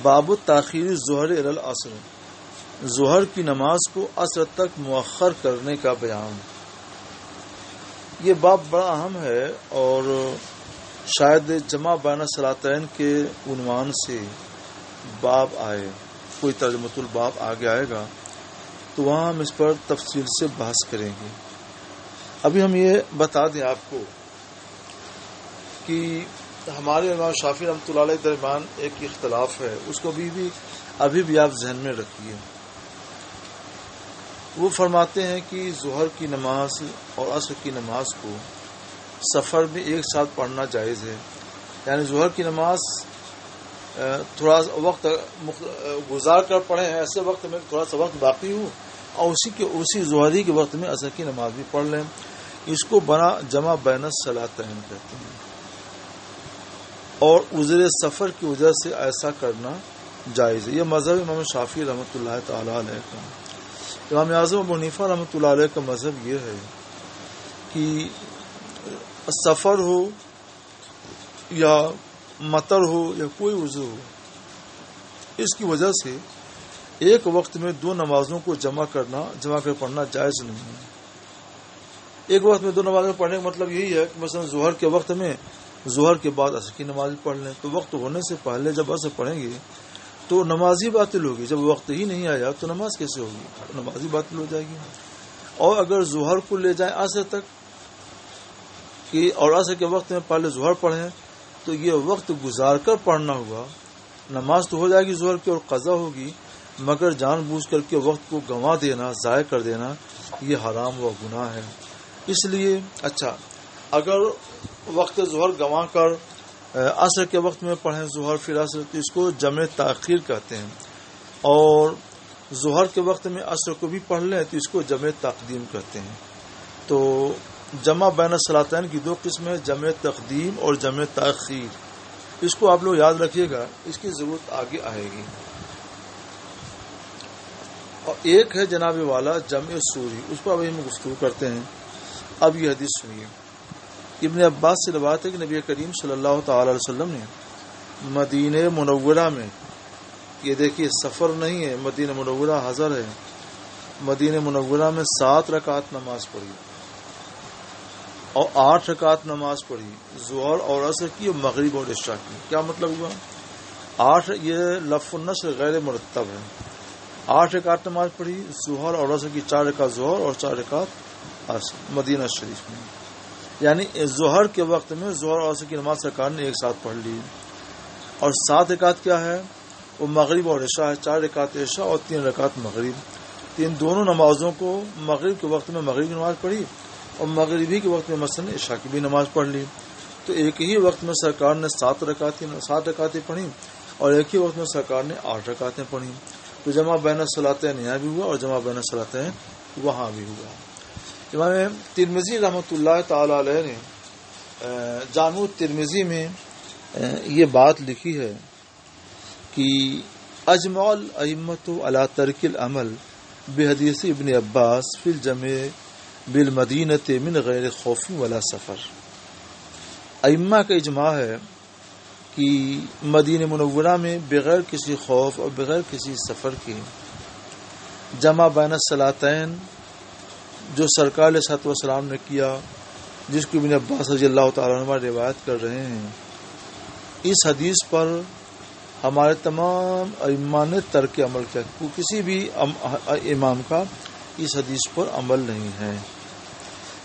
باب تاخیر ظہر الی العصر، ظہر کی نماز کو عصر تک مؤخر کرنے کا بیان۔ یہ باب بڑا اہم ہے اور شاید جمع بین الصلاتین کے عنوان سے باب آئے، کوئی ترجمۃ الباب آگے آئے گا تو وہاں ہم اس پر تفصیل سے بحث کریں گے۔ ابھی ہم یہ بتا دیں آپ کو کہ ہمارے امام شافعی رحمۃ اللہ علیہ درمیان ایک اختلاف ہے، اس کو ابھی بھی آپ ذہن میں رکھیے۔ وہ فرماتے ہیں کہ ظہر کی نماز اور عصر کی نماز کو سفر میں ایک ساتھ پڑھنا جائز ہے، یعنی ظہر کی نماز تھوڑا وقت گزار کر پڑھیں، ایسے وقت میں تھوڑا سا وقت باقی ہو اور اسی ظہری کے وقت میں عصر کی نماز بھی پڑھ لیں، اس کو جمع بین الصلاتین کہتے ہیں، اور عذر سفر کی وجہ سے ایسا کرنا جائز ہے۔ یہ مذہب امام شافعی رحمۃ اللہ تعالی علیہ کا۔ امام اعظم ابو حنیفہ رحمۃ اللہ علیہ کا مذہب یہ ہے کہ سفر ہو یا مطر ہو یا کوئی عذر ہو، اس کی وجہ سے ایک وقت میں دو نمازوں کو جمع کر پڑھنا جائز نہیں ہے۔ ایک وقت میں دو نمازیں پڑھنے کا مطلب یہی ہے کہ مثلا ظہر کے وقت میں ظہر کے بعد عصر کی نماز پڑھ لیں، تو وقت ہونے سے پہلے جب عصر پڑھیں گے تو نماز ہی باطل ہوگی، جب وقت ہی نہیں آیا تو نماز کیسے ہوگی؟ نماز ہی باطل ہو جائے گی۔ اور اگر ظہر کو لے جائیں عصر تک کہ اور عصر کے وقت میں پہلے ظہر پڑھیں تو یہ وقت گزار کر پڑھنا ہوگا، نماز تو ہو جائے گی ظہر کی اور قضا ہوگی، مگر جان بوجھ کر کے وقت کو گنوا دینا، ضائع کر دینا، یہ حرام و گناہ ہے۔ اس لیے اگر وقت ظہر گنوا کر عصر کے وقت میں پڑھیں ظہر پھر عصر، تو اس کو جمع تاخیر کہتے ہیں، اور ظہر کے وقت میں عصر کو بھی پڑھ لیں تو اس کو جمع تقدیم کہتے ہیں۔ تو جمع بین الصلاتین کی دو قسمیں، جمع تقدیم اور جمع تاخیر، اس کو آپ لوگ یاد رکھیے گا، اس کی ضرورت آگے آئے گی۔ اور ایک ہے جناب والا جمع سوری، اس پر ابھی ہم گفتگو کرتے ہیں۔ اب یہ حدیث سنیے، ابن عباس سے روایت ہے کہ نبی کریم صلی اللہ تعالی علیہ وسلم نے مدینہ منورہ میں، یہ دیکھیے سفر نہیں ہے، مدینہ منورہ حضر ہے، مدینہ منورہ میں 7 رکعت نماز پڑھی اور 8 رکعت نماز پڑھی، ظہر اور عصر کی اور مغرب اور عشاء کی۔ کیا مطلب ہوا؟ 8، یہ لفظ النصر غیر مرتب ہے، 8 رکعت نماز پڑھی، ظہر اور عصر کی 4 رکعت ظہر اور 4 رکعت عصر مدینہ شریف میں، یعنی ظہر کے وقت میں ظہر اور عصر کی نماز سرکار نے ایک ساتھ پڑھ لی۔ اور 7 رکعت کیا ہے؟ وہ مغرب اور عشاء ہے، 4 رکعت عشاء اور 3 رکعت مغرب۔ ان دونوں نمازوں کو مغرب کے وقت میں مغرب کی نماز پڑھی اور مغربی کے وقت میں مثلا عشاء کی بھی نماز پڑھ لی، تو ایک ہی وقت میں سرکار نے 7 رکعتیں پڑھی اور ایک ہی وقت میں سرکار نے 8 رکعتیں پڑھی، تو جمع بین الصلاتین یہاں بھی ہوا اور جمع بین الصلاتین وہاں بھی ہوا۔ امام ترمذی رحمۃ اللہ تعالی علیہ نے جامع ترمذی میں یہ بات لکھی ہے کہ اجمع الائمۃ علی ترک العمل بحدیث ابن عباس فی الجمع بالمدینۃ من غیر خوف ولا سفر۔ ائمہ کا اجماع ہے کہ مدینہ منورہ میں بغیر کسی خوف اور بغیر کسی سفر کے جمع بین الصلاتین جو سرکار علیہ الصلوۃ والسلام نے کیا، جس کو ابن عباس رضی اللہ تعالیٰ عنہ روایت کر رہے ہیں، اس حدیث پر ہمارے تمام ائمہ نے ترک عمل کیا، کسی بھی امام کا اس حدیث پر عمل نہیں ہے،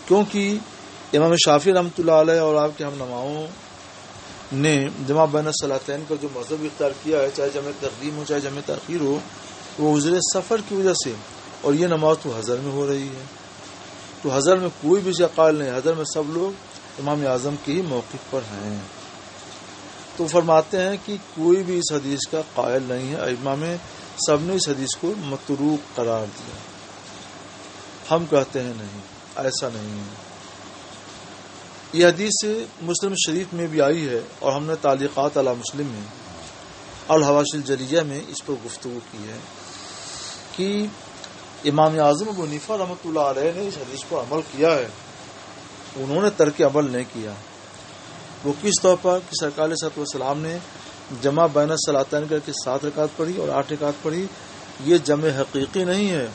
کیونکہ امام شافعی رحمۃ اللہ علیہ اور آپ کے ہم نماؤں نے جمع بین الصلاتین کا جو مذہب اختیار کیا ہے، چاہے جمع تقدیم ہو چاہے جمع تاخیر ہو، وہ عذر سفر کی وجہ سے، اور یہ نماز تو حضر میں ہو رہی ہے، تو حضر میں کوئی بھی قائل نہیں، حضر میں سب لوگ امام اعظم کے ہی موقف پر ہیں۔ تو فرماتے ہیں کہ کوئی بھی اس حدیث کا قائل نہیں ہے، ائمہ میں سب نے اس حدیث کو متروک قرار دیا۔ ہم کہتے ہیں نہیں، ایسا نہیں ہے۔ یہ حدیث مسلم شریف میں بھی آئی ہے اور ہم نے تعلیقات علی مسلم میں الحواشی الجلیہ میں اس پر گفتگو کی ہے کہ امام اعظم ابو حنیفہ رحمۃ اللہ علیہ نے اس حدیث پر عمل کیا ہے، انہوں نے ترک عمل نہیں کیا۔ وہ کس طور پر کہ سرکار علیہ الصلوۃ والسلام نے جمع بین الصلاتین کر کے 7 رکعت پڑھی اور 8 رکعت پڑھی، یہ جمع حقیقی نہیں ہے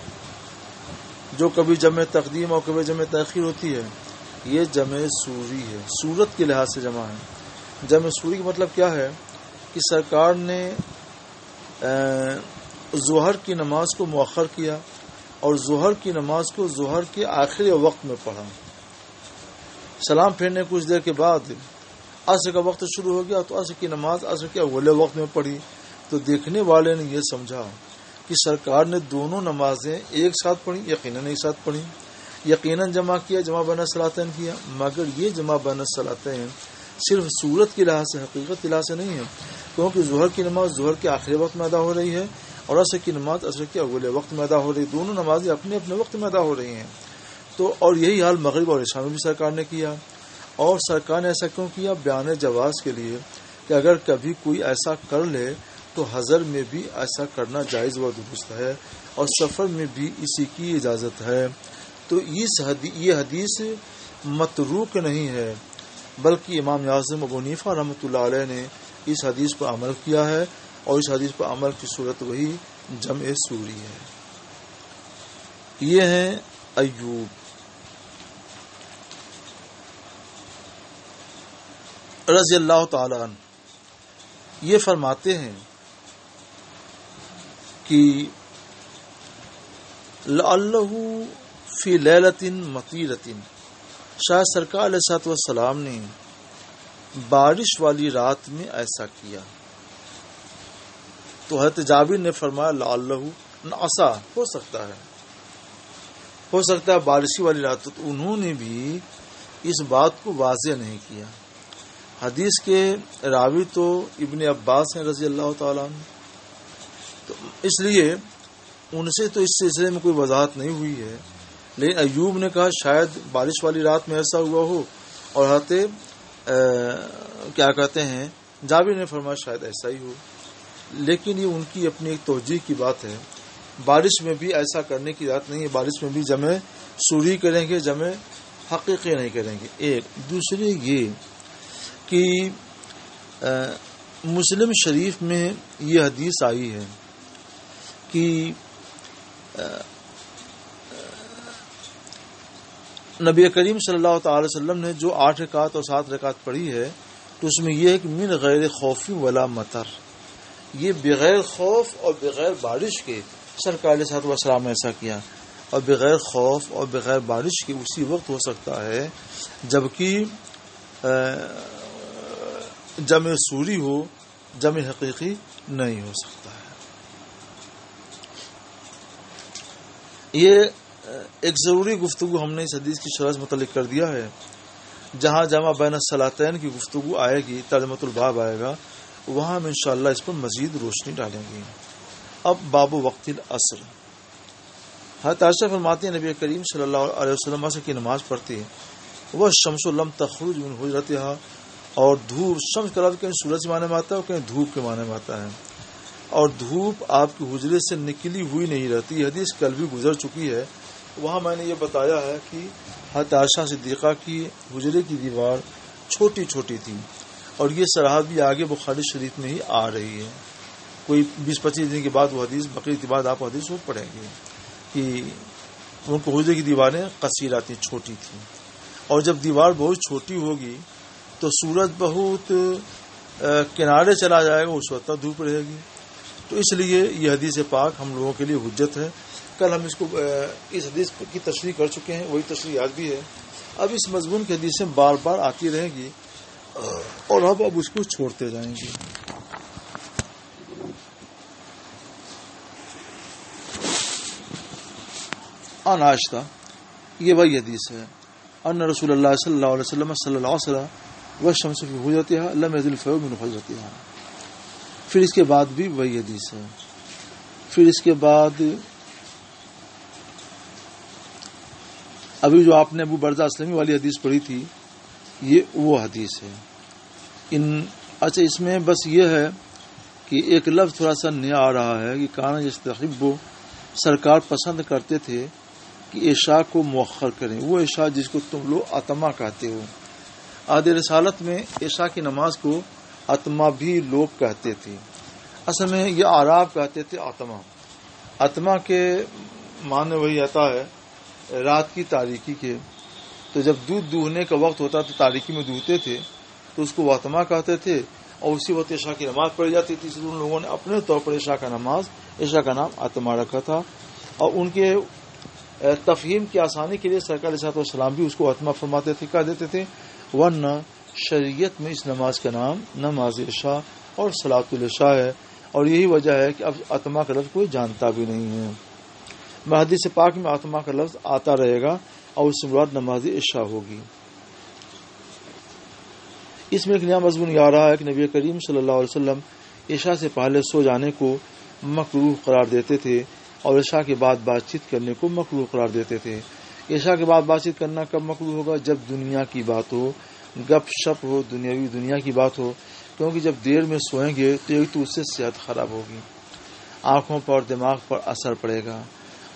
جو کبھی جمع تقدیم اور کبھی جمع تاخیر ہوتی ہے، یہ جمع سوری ہے، صورت کے لحاظ سے جمع ہے۔ جمع سوری کا مطلب کیا ہے کہ سرکار نے ظہر کی نماز کو مؤخر کیا اور ظہر کی نماز کو ظہر کے آخری وقت میں پڑھا، سلام پھیرنے کچھ دیر کے بعد عصر کا وقت شروع ہو گیا تو عصر کی نماز عصر کے اول وقت میں پڑھی، تو دیکھنے والے نے یہ سمجھا کہ سرکار نے دونوں نمازیں ایک ساتھ پڑھی، یقیناً ایک ساتھ پڑھی، یقیناً جمع کیا، جمع بین الصلاتین کیا، مگر یہ جمع بین الصلاتین صرف صورت کے لحاظ سے حقیقت کے لحاظ سے نہیں ہے، کیونکہ ظہر کی نماز ظہر کے آخری وقت میں ادا ہو رہی ہے اور عصر کی نماز عصر کے اول وقت میں ادا ہو رہی ہے، دونوں نمازیں اپنے اپنے وقت میں ادا ہو رہی ہیں۔ تو اور یہی حال مغرب اور عشاء میں بھی سرکار نے کیا، اور سرکار نے ایسا کیوں کیا؟ بیان جواز کے لیے کہ اگر کبھی کوئی ایسا کر لے تو حضر میں بھی ایسا کرنا جائز و درست ہے اور سفر میں بھی اسی کی اجازت ہے۔ تو یہ حدیث متروک نہیں ہے، بلکہ امام اعظم ابو حنیفہ رحمۃ اللہ علیہ نے اس حدیث پر عمل کیا ہے، اور اس حدیث پر عمل کی صورت وہی جمع سوری ہے۔ یہ ہیں ایوب رضی اللہ تعالی عنہ، یہ فرماتے ہیں کہ لعلہ فی لیلۃ مطیرۃ، شاید سرکار علیہ الصلوۃ والسلام نے بارش والی رات میں ایسا کیا، تو حضرت جابر نے فرمایا لعلہ عسا، ہو سکتا ہے بارشی والی رات، تو انہوں نے بھی اس بات کو واضح نہیں کیا۔ حدیث کے راوی تو ابن عباس ہیں رضی اللہ تعالیٰ عنہ، تو اس لیے ان سے تو اس سلسلے میں کوئی وضاحت نہیں ہوئی ہے، لیکن ایوب نے کہا شاید بارش والی رات میں ایسا ہوا ہو، اور حضرت کیا کہتے ہیں جابر نے فرمایا شاید ایسا ہی ہو، لیکن یہ ان کی اپنی ایک توجیہ کی بات ہے، بارش میں بھی ایسا کرنے کی بات نہیں ہے، بارش میں بھی جمع سوری کریں گے، جمع حقیقی نہیں کریں گے۔ ایک دوسرے یہ کہ مسلم شریف میں یہ حدیث آئی ہے کہ نبی کریم صلی اللہ تعالی وسلم نے جو 8 رکعت اور 7 رکعت پڑھی ہے، تو اس میں یہ ہے کہ من غیر خوف ولا مطر، یہ بغیر خوف اور بغیر بارش کے سرکار علیہ الصلوۃ والسلام نے ایسا کیا، اور بغیر خوف اور بغیر بارش کے اسی وقت ہو سکتا ہے جبکہ جمع سوری ہو، جمع حقیقی نہیں ہو سکتا ہے۔ یہ ایک ضروری گفتگو ہم نے اس حدیث کی شرح سے متعلق کر دیا ہے، جہاں جمع بین الصلاتین کی گفتگو آئے گی، ترجمۃ الباب آئے گا، وہاں ہم انشاءاللہ اس پر مزید روشنی ڈالیں گے۔ اب باب وقت العصر، حضرت عائشہ فرماتی ہیں نبی کریم صلی اللہ علیہ وسلم عصر کی نماز پڑھتے وہ شمس لم تخرج من حجرتها، اور دھوپ، شمس کا لفظ کہیں سورج کے معنی میں آتا ہے اور کہیں دھوپ کے معنی میں آتا ہے، اور دھوپ آپ کی حجرے سے نکلی ہوئی نہیں رہتی۔ یہ حدیث کل بھی گزر چکی ہے، وہاں میں نے یہ بتایا ہے کہ حضرت عائشہ صدیقہ کی حجرے کی دیوار چھوٹی چھوٹی تھی، اور یہ صحابی آگے بخاری شریف میں ہی آ رہی ہے، کوئی 20-25 دن کے بعد وہ حدیث، بقرعید کے بعد آپ حدیث وہ پڑھیں گے کہ ان کو حجرے کی دیواریں قصیر آتی، چھوٹی تھیں، اور جب دیوار بہت چھوٹی ہوگی تو سورج بہت کنارے چلا جائے گا، اس وقت دھوپ رہے گی، تو اس لیے یہ حدیث پاک ہم لوگوں کے لیے حجت ہے۔ کل ہم اس حدیث کی تشریح کر چکے ہیں، وہی تشریح یاد بھی ہے، اب اس مضمون کی حدیثیں بار بار آتی رہیں گی اور اب اس کو چھوڑتے جائیں گے۔ ان عائشہ، یہ وہی حدیث ہے، ان رسول اللہ صلی اللہ علیہ وسلم صلی اللہ علیہ وسلم والشمس فی حجرتها لم يزل الفيء من حجرتها۔ پھر اس کے بعد بھی وہی حدیث ہے، پھر اس کے بعد ابھی جو آپ نے ابو بردہ اسلمی والی حدیث پڑھی تھی، یہ وہ حدیث ہے۔ اچھا، اس میں بس یہ ہے کہ ایک لفظ تھوڑا سا نیا آ رہا ہے کہ کانا یستحب، سرکار پسند کرتے تھے کہ عشاء کو مؤخر کریں، وہ عشاء جس کو تم لوگ عتمہ کہتے ہو۔ عہد رسالت میں عشاء کی نماز کو اتما بھی لوگ کہتے تھے. اصل میں یہ عرب کہتے تھے اتما. اتما کے معنی وہی آتا ہے رات کی تاریکی کے. تو جب دودھ دوہنے کا وقت ہوتا تو تاریکی میں دوہتے تھے تو اس کو اتما کہتے تھے، اور اسی وقت عشاء کی نماز پڑھی جاتی تھی. اس لیے ان لوگوں نے اپنے طور پر عشاء کا نام اتما رکھا تھا. اور ان کے تفہیم کی آسانی کے لیے سرکار علیہ السلام بھی اس کو اتما فرماتے تھے، کہہ دیتے تھے. ورنہ شریعت میں اس نماز کا نام نماز عشاء اور صلاۃ العشاء ہے، اور یہی وجہ ہے کہ اب اتما کا لفظ کوئی جانتا بھی نہیں ہے. حدیث پاک میں اتما کا لفظ آتا رہے گا اور اس سے مراد نماز عشاء ہوگی. اس میں ایک نیا مضمون یہ آ رہا ہے کہ نبی کریم صلی اللہ علیہ وسلم عشاء سے پہلے سو جانے کو مکروہ قرار دیتے تھے اور عشاء کے بعد بات چیت کرنے کو مکروہ قرار دیتے تھے. عشاء کے بعد بات چیت کرنا کب مکروہ ہوگا؟ جب دنیا کی بات ہو، گپ شپ ہو، دنیا کی بات ہو. کیونکہ جب دیر میں سوئیں گے تو ایک تو اس سے صحت خراب ہوگی، آنکھوں پر دماغ پر اثر پڑے گا،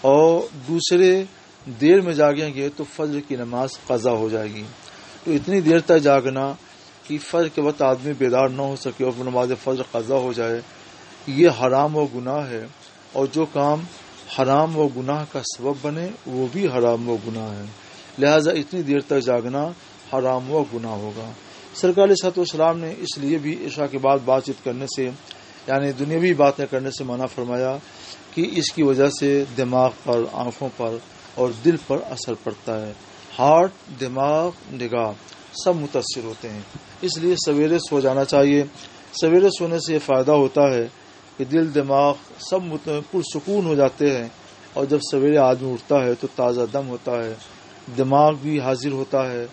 اور دوسرے دیر میں جاگیں گے تو فجر کی نماز قضا ہو جائے گی. تو اتنی دیر تک جاگنا کہ فجر کے وقت آدمی بیدار نہ ہو سکے اور نماز فجر قضا ہو جائے، یہ حرام و گناہ ہے. اور جو کام حرام و گناہ کا سبب بنے وہ بھی حرام و گناہ ہے. لہذا اتنی دیر تک جاگنا حرام و گناہ ہوگا. سرکار علیہ السلام نے اس لیے بھی عشاء کے بعد بات چیت کرنے سے، یعنی دنیاوی باتیں کرنے سے منع فرمایا کہ اس کی وجہ سے دماغ پر، آنکھوں پر اور دل پر اثر پڑتا ہے. ہارٹ، دماغ، نگاہ سب متاثر ہوتے ہیں. اس لیے سویرے سو جانا چاہیے. سویرے سونے سے یہ فائدہ ہوتا ہے کہ دل، دماغ سب پرسکون ہو جاتے ہیں، اور جب سویرے آدمی اٹھتا ہے تو تازہ دم ہوتا ہے، دماغ بھی حاضر ہوتا ہے،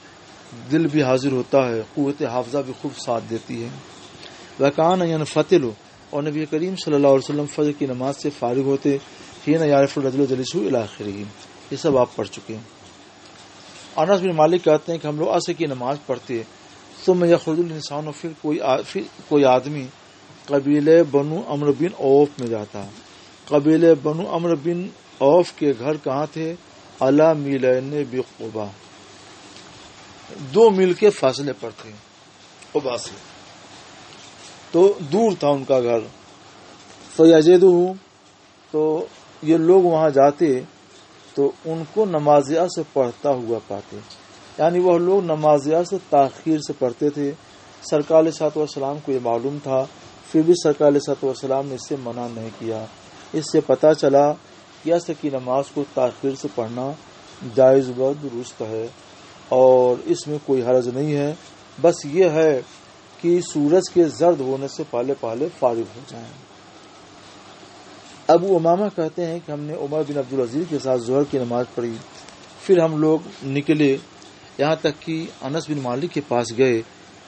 دل بھی حاضر ہوتا ہے، قوت حافظہ بھی خوب ساتھ دیتی ہے. وکان ینفتل، اور نبی کریم صلی اللہ علیہ وسلم فجر کی نماز سے فارغ ہوتے. حین یعرف الرجل جلسہ الی آخرہ، یہ سب آپ پڑھ چکے ہیں. انس بن مالک کہتے ہیں کہ ہم لوگ عصر کی نماز پڑھتے، ثم یخرج الانسان، پھر کوئی آدمی قبیلے بنو عمرو بن عوف میں جاتا. قبیلے بنو عمرو بن عوف کے گھر کہاں تھے؟ علی میلین بقبا، 2 میل کے فاصلے پر تھے قبا سے، تو دور تھا ان کا گھر. فیجدہ، تو یہ لوگ وہاں جاتے تو ان کو نماز عصر پڑھتا ہوا پاتے. یعنی وہ لوگ نماز عصر تاخیر سے پڑھتے تھے. سرکار علیہ السلام کو یہ معلوم تھا، پھر بھی سرکار علیہ السلام نے اس سے منع نہیں کیا. اس سے پتہ چلا کہ عصر کی نماز کو تاخیر سے پڑھنا جائز و درست ہے اور اس میں کوئی حرج نہیں ہے. بس یہ ہے کہ سورج کے زرد ہونے سے پہلے فارغ ہو جائیں. ابو امامہ کہتے ہیں کہ ہم نے عمر بن عبدالعزیز کے ساتھ ظہر کی نماز پڑھی، پھر ہم لوگ نکلے یہاں تک کہ انس بن مالک کے پاس گئے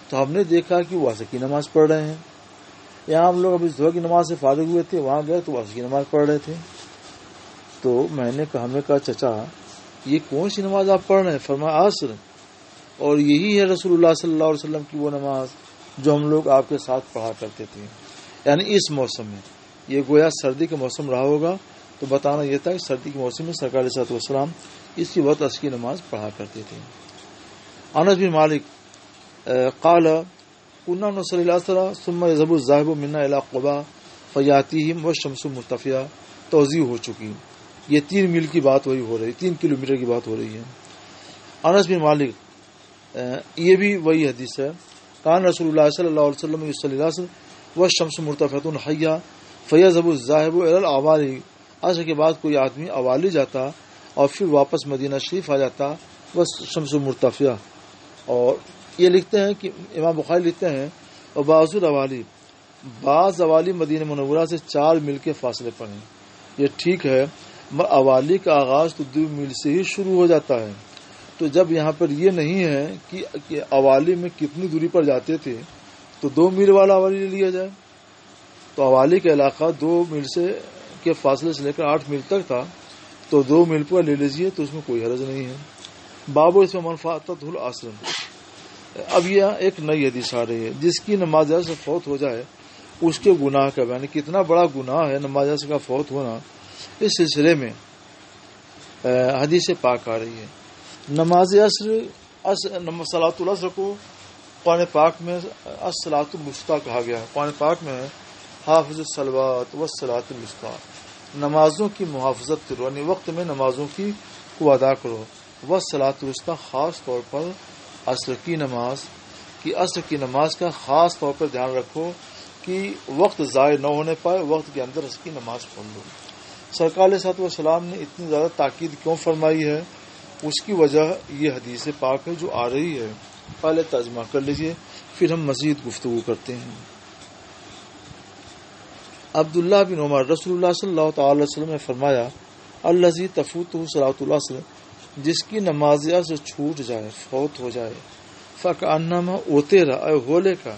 تو ہم نے دیکھا کہ وہ عصر کی نماز پڑھ رہے ہیں. یہاں ہم لوگ ابھی ظہر کی نماز سے فارغ ہوئے تھے، وہاں گئے تو عصر کی نماز پڑھ رہے تھے. تو ہم نے کہا چچا یہ کون سی نماز آپ پڑھ رہے ہیں؟ فرمایا عصر، اور یہی ہے رسول اللہ صلی اللہ علیہ وسلم کی وہ نماز جو ہم لوگ آپ کے ساتھ پڑھا کرتے تھے. یعنی اس موسم میں، یہ گویا سردی کا موسم رہا ہوگا تو بتانا یہ تھا کہ سردی کے موسم میں سرکار علیہ السلام اسی وقت عصر کی نماز پڑھا کرتے تھے. انس بن مالک قال كنا نصلي العصر ثم يذهب الذاهب منا الى قباء فياتيهم والشمس مرتفعه. توضیح ہو چکی، یہ 3 میل کی بات وہی ہو رہی، 3 کلومیٹر کی بات ہو رہی ہے. انس بن مالک یہ بھی وہی حدیث ہے. کان رسول اللہ صلی اللہ علیہ وسلم يصلي العصر والشمس مرتفعه حيا فيذهب الذاهب الى الاوالي. عصر کے بعد کوئی آدمی اوالی جاتا اور پھر واپس مدینہ شریف آ جاتا، والشمس مرتفعه. اور یہ لکھتے ہیں کہ امام بخاری لکھتے ہیں اور بعض اوالی مدینہ منورہ سے 4 میل کے فاصلے پر ہیں. یہ ٹھیک ہے، اوالی کا آغاز تو 2 میل سے ہی شروع ہو جاتا ہے. تو جب یہاں پر یہ نہیں ہے کہ اوالی میں کتنی دوری پر جاتے تھے تو 2 میل والا اوالی لے لیا جائے. تو اوالی کا علاقہ 2 میل سے کے فاصلے سے لے کر 8 میل تک تھا، تو 2 میل پر لے لیجئے تو اس میں کوئی حرج نہیں ہے. بابو اس میں منفعت العصر. اب یہ ایک نئی حدیث آ رہی ہے، جس کی نماز عصر فوت ہو جائے اس کے گناہ کا بیان. کتنا بڑا گناہ ہے نماز عصر کا فوت ہونا، اس سلسلے میں حدیث پاک آ رہی ہے. نماز عصر صلاۃ العصر کو قرآن پاک میں الصلاۃ الوسطیٰ کہا گیا ہے. قرآن پاک میں ہے حافظ الصلوات والصلاۃ الوسطیٰ، نمازوں کی محافظت کرو، یعنی وقت میں نمازوں کو ادا کرو. والصلاۃ الوسطیٰ خاص طور پر عصر کی نماز کا خاص طور پر دھیان رکھو کہ وقت ضائع نہ ہونے پائے، وقت کے اندر اس کی نماز پڑھ لو. سرکار علیہ الصلوۃ والسلام نے اتنی زیادہ تاکید کیوں فرمائی ہے؟ اس کی وجہ یہ حدیث پاک ہے جو آ رہی ہے. پہلے ترجمہ کر لیجئے، پھر ہم مزید گفتگو کرتے ہیں. عبداللہ بن عمر رسول اللہ صلی اللہ تعالی علیہ وسلم نے فرمایا الذی تفوتہ صلاۃ العصر، جس کی نماز عصر چھوٹ جائے، فوت ہو جائے، فکأنما اوتر ہولے کا،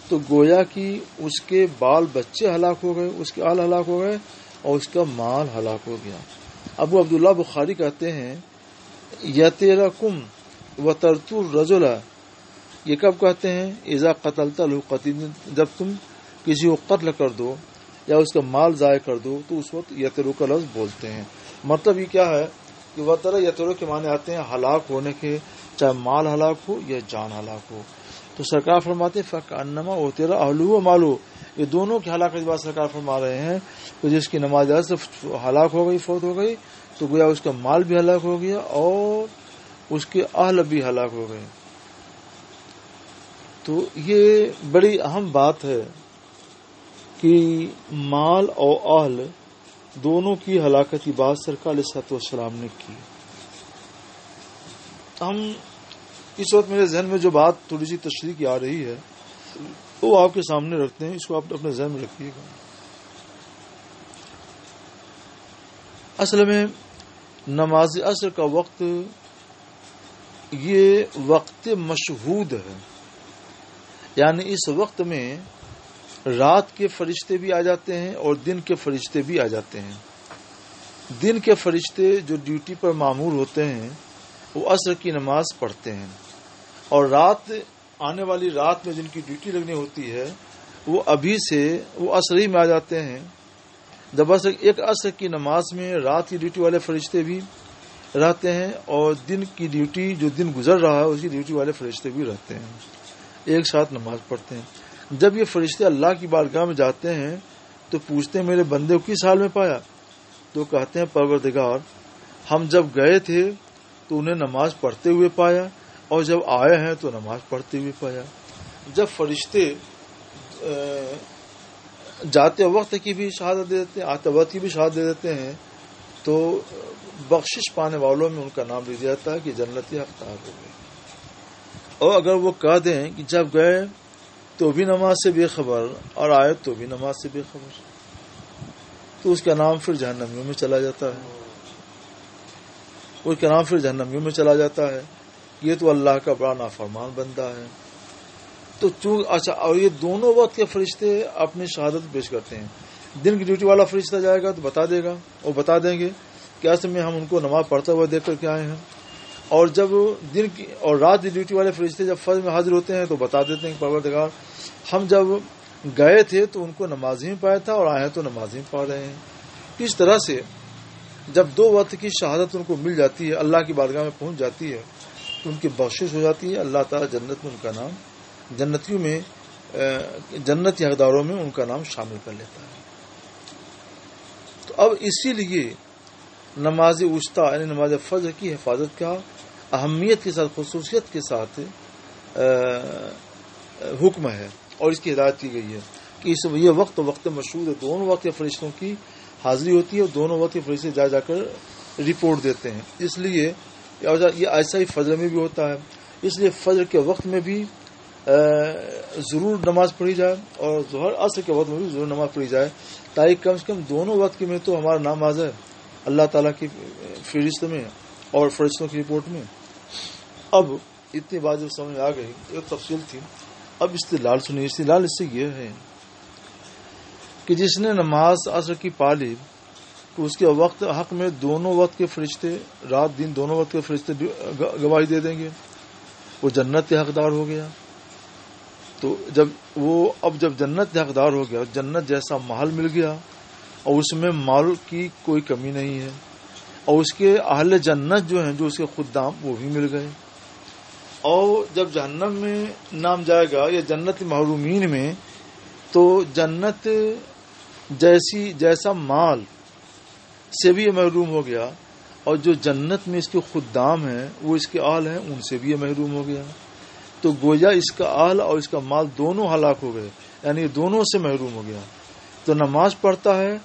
تو گویا کہ اس کے بال بچے ہلاک ہو گئے، اس کے آل ہلاک ہو گئے اور اس کا مال ہلاک ہو گیا. ابو عبداللہ بخاری کہتے ہیں یترکم وترت الرجل، یہ کب کہتے ہیں؟ اذا قتلت القتیل، جب تم کسی کو قتل کر دو یا اس کا مال ضائع کر دو تو اس وقت یترو کا لفظ بولتے ہیں. مطلب یہ کیا ہے کہ وتر یترو کے معنی آتے ہیں ہلاک ہونے کے، چاہے مال ہلاک ہو یا جان ہلاک ہو. تو سرکار فرماتے فکأنما اوتر اہلہ و مالہ، یہ دونوں کی ہلاکت کی بات سرکار فرما رہے ہیں. تو جس کی نماز صرف ہلاک ہو گئی، فوت ہو گئی، تو گویا اس کا مال بھی ہلاک ہو گیا اور اس کے اہل بھی ہلاک ہو گئے. تو یہ بڑی اہم بات ہے کہ مال اور اہل دونوں کی ہلاکت کی بات سرکار علیہ الصلوۃ والسلام نے کی. ہم اس وقت میرے ذہن میں جو بات تھوڑی سی تشریح کی آ رہی ہے وہ آپ کے سامنے رکھتے ہیں، اس کو آپ اپنے ذہن میں رکھیے گا. اصل میں نماز عصر کا وقت یہ وقت مشہود ہے، یعنی اس وقت میں رات کے فرشتے بھی آ جاتے ہیں اور دن کے فرشتے بھی آ جاتے ہیں. دن کے فرشتے جو ڈیوٹی پر مامور ہوتے ہیں وہ عصر کی نماز پڑھتے ہیں، اور رات آنے والی رات میں جن کی ڈیوٹی لگنی ہوتی ہے وہ ابھی سے وہ عصر ہی میں آ جاتے ہیں. جب ایک عصر کی نماز میں رات کی ڈیوٹی والے فرشتے بھی رہتے ہیں اور دن کی ڈیوٹی جو دن گزر رہا ہے اس کی ڈیوٹی والے فرشتے بھی رہتے ہیں، ایک ساتھ نماز پڑھتے ہیں. جب یہ فرشتے اللہ کی بارگاہ میں جاتے ہیں تو پوچھتے ہیں میرے بندے کو کس حال میں پایا؟ تو کہتے ہیں پروردگار ہم جب گئے تھے تو انہیں نماز پڑھتے ہوئے پایا اور جب آئے ہیں تو نماز پڑھتے ہوئے پایا. جب فرشتے جاتے وقت کی بھی شہادت دے دیتے ہیں، آتے وقت کی بھی شہادت دے دیتے ہیں، تو بخشش پانے والوں میں ان کا نام لیا جاتا ہے کہ جنتی حقدار ہو گئے. اور اگر وہ کہہ دیں کہ جب گئے تو بھی نماز سے بے خبر اور آئے تو بھی نماز سے بے خبر، تو اس کا نام پھر جہنمیوں میں چلا جاتا ہے. یہ تو اللہ کا بڑا نافرمان بندہ ہے. تو اچھا، اور یہ دونوں وقت کے فرشتے اپنی شہادت پیش کرتے ہیں. دن کی ڈیوٹی والا فرشتہ جائے گا تو بتا دے گا، وہ بتا دیں گے کہ اصل میں ہم ان کو نماز پڑھتا ہوا دیکھ کر کے آئے ہیں. اور جب دن کی اور رات کی ڈیوٹی والے فرشتے جب فجر میں حاضر ہوتے ہیں تو بتا دیتے ہیں کہ پروردگار ہم جب گئے تھے تو ان کو نماز ہی پایا تھا اور آئے تو نماز ہی پا رہے ہیں. اس طرح سے جب دو وقت کی شہادت ان کو مل جاتی ہے، اللہ کی بارگاہ میں پہنچ جاتی ہے تو ان کی بخشش ہو جاتی ہے. اللہ تعالیٰ جنت میں ان کا نام جنتی حقداروں میں ان کا نام شامل کر لیتا ہے. تو اب اسی لیے نماز وسطیٰ یعنی نماز فجر کی حفاظت کا اہمیت کے ساتھ، خصوصیت کے ساتھ حکم ہے اور اس کی ہدایت کی گئی ہے کہ یہ وقت مشہور ہے. دونوں وقت کے فرشتوں کی حاضری ہوتی ہے اور دونوں وقت کے فرشتے جا کر رپورٹ دیتے ہیں. اس لیے یہ ایسا ہی فجر میں بھی ہوتا ہے. اس لیے فجر کے وقت میں بھی ضرور نماز پڑھی جائے اور ظہر عصر کے وقت میں بھی ضرور نماز پڑھی جائے، تاکہ کم سے کم دونوں وقت میں تو ہمارا نام آ جائے اللہ تعالیٰ کی فہرست میں اور فرشتوں کی رپورٹ میں. اب اتنی بات جب سمجھ آ گئی، ایک تفصیل تھی. اب استدلال سنیے. استدلال اس سے یہ ہے کہ جس نے نماز عصر کی پا لی تو اس کے وقت حق میں دونوں وقت کے فرشتے، رات دن دونوں وقت کے فرشتے گواہی دے دیں گے، وہ جنت کے حقدار ہو گیا. تو اب جب جنت کے حقدار ہو گیا، جنت جیسا محل مل گیا اور اس میں مال کی کوئی کمی نہیں ہے، اور اس کے اہل جنت جو ہیں، جو اس کے خدام، وہ بھی مل گئے. اور جب جہنم میں نام جائے گا یا جنت محرومین میں، تو جنت جیسا مال سے بھی یہ محروم ہو گیا، اور جو جنت میں اس کے خدام ہیں وہ اس کے اہل ہیں، ان سے بھی یہ محروم ہو گیا. تو گویا اس کا اہل اور اس کا مال دونوں ہلاک ہو گئے، یعنی دونوں سے محروم ہو گیا. تو نماز پڑھتا ہے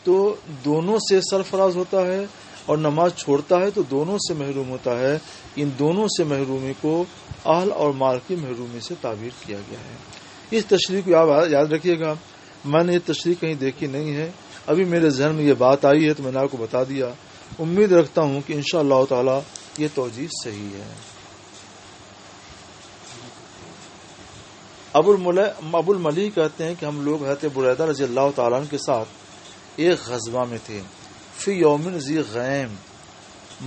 تو دونوں سے سرفراز ہوتا ہے، اور نماز چھوڑتا ہے تو دونوں سے محروم ہوتا ہے. ان دونوں سے محرومی کو اہل اور مال کی محرومی سے تعبیر کیا گیا ہے. اس تشریح کو یاد رکھیے گا. میں نے یہ تشریح کہیں دیکھی نہیں ہے، ابھی میرے ذہن میں یہ بات آئی ہے تو میں نے آپ کو بتا دیا. امید رکھتا ہوں کہ انشاءاللہ تعالی یہ توجیہ صحیح ہے. ابو الملی کہتے ہیں کہ ہم لوگ حضرت بریدہ رضی اللہ تعالیٰ عنہ کے ساتھ ایک غزوہ میں تھے. فی یوم ذی غیم،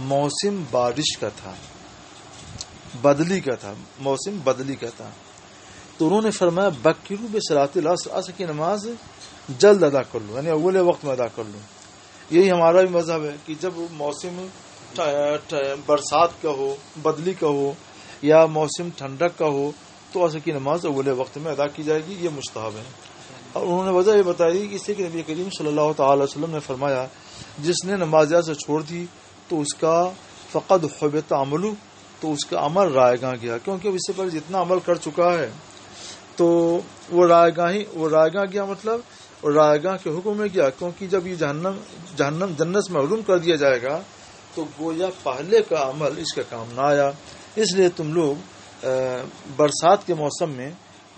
موسم بارش کا تھا، موسم بدلی کا تھا. تو انہوں نے فرمایا بکروا بصلاۃ العصر، عصر کی نماز جلد ادا کر لو، یعنی اول وقت میں ادا کر لو. یہی ہمارا بھی مذہب ہے کہ جب موسم برسات کا ہو، بدلی کا ہو، یا موسم ٹھنڈک کا ہو تو عصر کی نماز اول وقت میں ادا کی جائے گی، یہ مستحب ہے. اور انہوں نے وجہ یہ بتائی کہ اس سے کہ نبی کریم صلی اللہ تعالی علیہ وسلم نے فرمایا جس نے نماز سے چھوڑ دی تو اس کا فقد حبط عملو، تو اس کا عمل رائے گاہ گیا، کیونکہ اس سے پہلے جتنا عمل کر چکا ہے تو وہ رائے گاہ گیا. مطلب رائے گاہ کے حکم میں گیا، کیونکہ جب یہ جہنم جنت سے محروم کر دیا جائے گا تو گویا پہلے کا عمل اس کا کام نہ آیا. اس لیے تم لوگ برسات کے موسم میں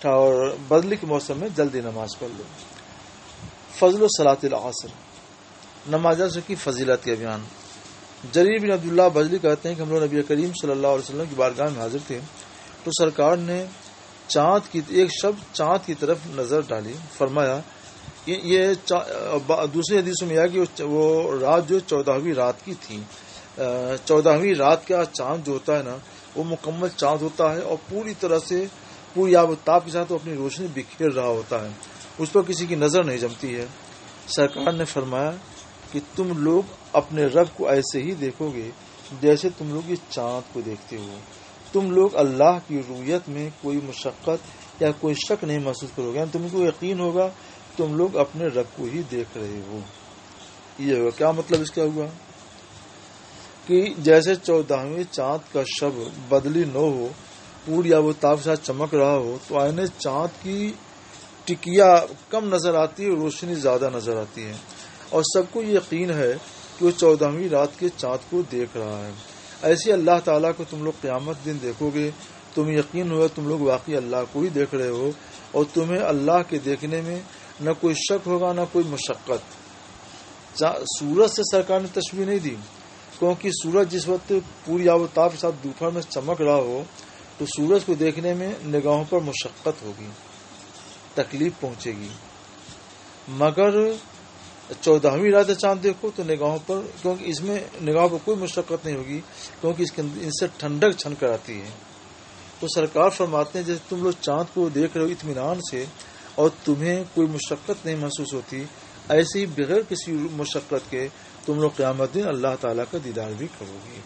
اور بدلی کے موسم میں جلدی نماز پڑھ لو. فضل و صلاۃ العصر، نماز عصر کی فضیلت کا بیان. جریر بن عبداللہ بجلی کہتے ہیں کہ ہم لوگ نبی کریم صلی اللہ علیہ وسلم کی بارگاہ میں حاضر تھے تو سرکار نے ایک شب چاند کی طرف نظر ڈالی. فرمایا یہ دوسری حدیث میں آیا کہ وہ رات جو 14ویں رات کی تھی. 14ویں رات کا چاند جو ہوتا ہے نا وہ مکمل چاند ہوتا ہے، اور پوری طرح سے پوری آب و تاب کے ساتھ وہ اپنی روشنی بکھیر رہا ہوتا ہے، اس پر کسی کی نظر نہیں جمتی ہے. سرکار نے فرمایا کہ تم لوگ اپنے رب کو ایسے ہی دیکھو گے جیسے تم لوگ اس چاند کو دیکھتے ہو. تم لوگ اللہ کی رؤیت میں کوئی مشقت یا کوئی شک نہیں محسوس کرو گے، یعنی تم کو یقین ہوگا تم لوگ اپنے رب کو ہی دیکھ رہے ہو. یہ ہوگا کیا مطلب اس کا ہوا کہ جیسے 14ویں چاند کا شب بدلی نہ ہو، پوری آب و تاب کے ساتھ چمک رہا ہو، تو آئینے چاند کی ٹکیا کم نظر آتی ہے، روشنی زیادہ نظر آتی ہے، اور سب کو یہ یقین ہے کہ وہ 14ویں رات کے چاند کو دیکھ رہا ہے. ایسے اللہ تعالیٰ کو تم لوگ قیامت دن دیکھو گے، تمہیں یقین ہوگا تم لوگ واقعی اللہ کو ہی دیکھ رہے ہو، اور تمہیں اللہ کے دیکھنے میں نہ کوئی شک ہوگا نہ کوئی مشقت. سورج سے سرکار نے تشبیہ نہیں دی، کیونکہ سورج جس وقت پوری آب و تاب کے ساتھ دوپہر میں چمک رہا ہو تو سورج کو دیکھنے میں نگاہوں پر مشقت ہوگی، تکلیف پہنچے گی. مگر 14ویں رات چاند دیکھو تو نگاہوں پر، کیونکہ اس میں نگاہوں پر کوئی مشقت نہیں ہوگی، کیونکہ ان سے ٹھنڈک چھن کر آتی ہے. تو سرکار فرماتے ہیں جیسے تم لوگ چاند کو دیکھ رہے ہو اطمینان سے اور تمہیں کوئی مشقت نہیں محسوس ہوتی، ایسے ہی بغیر کسی مشقت کے تم لوگ قیامت دن اللہ تعالیٰ کا دیدار بھی کرو گے.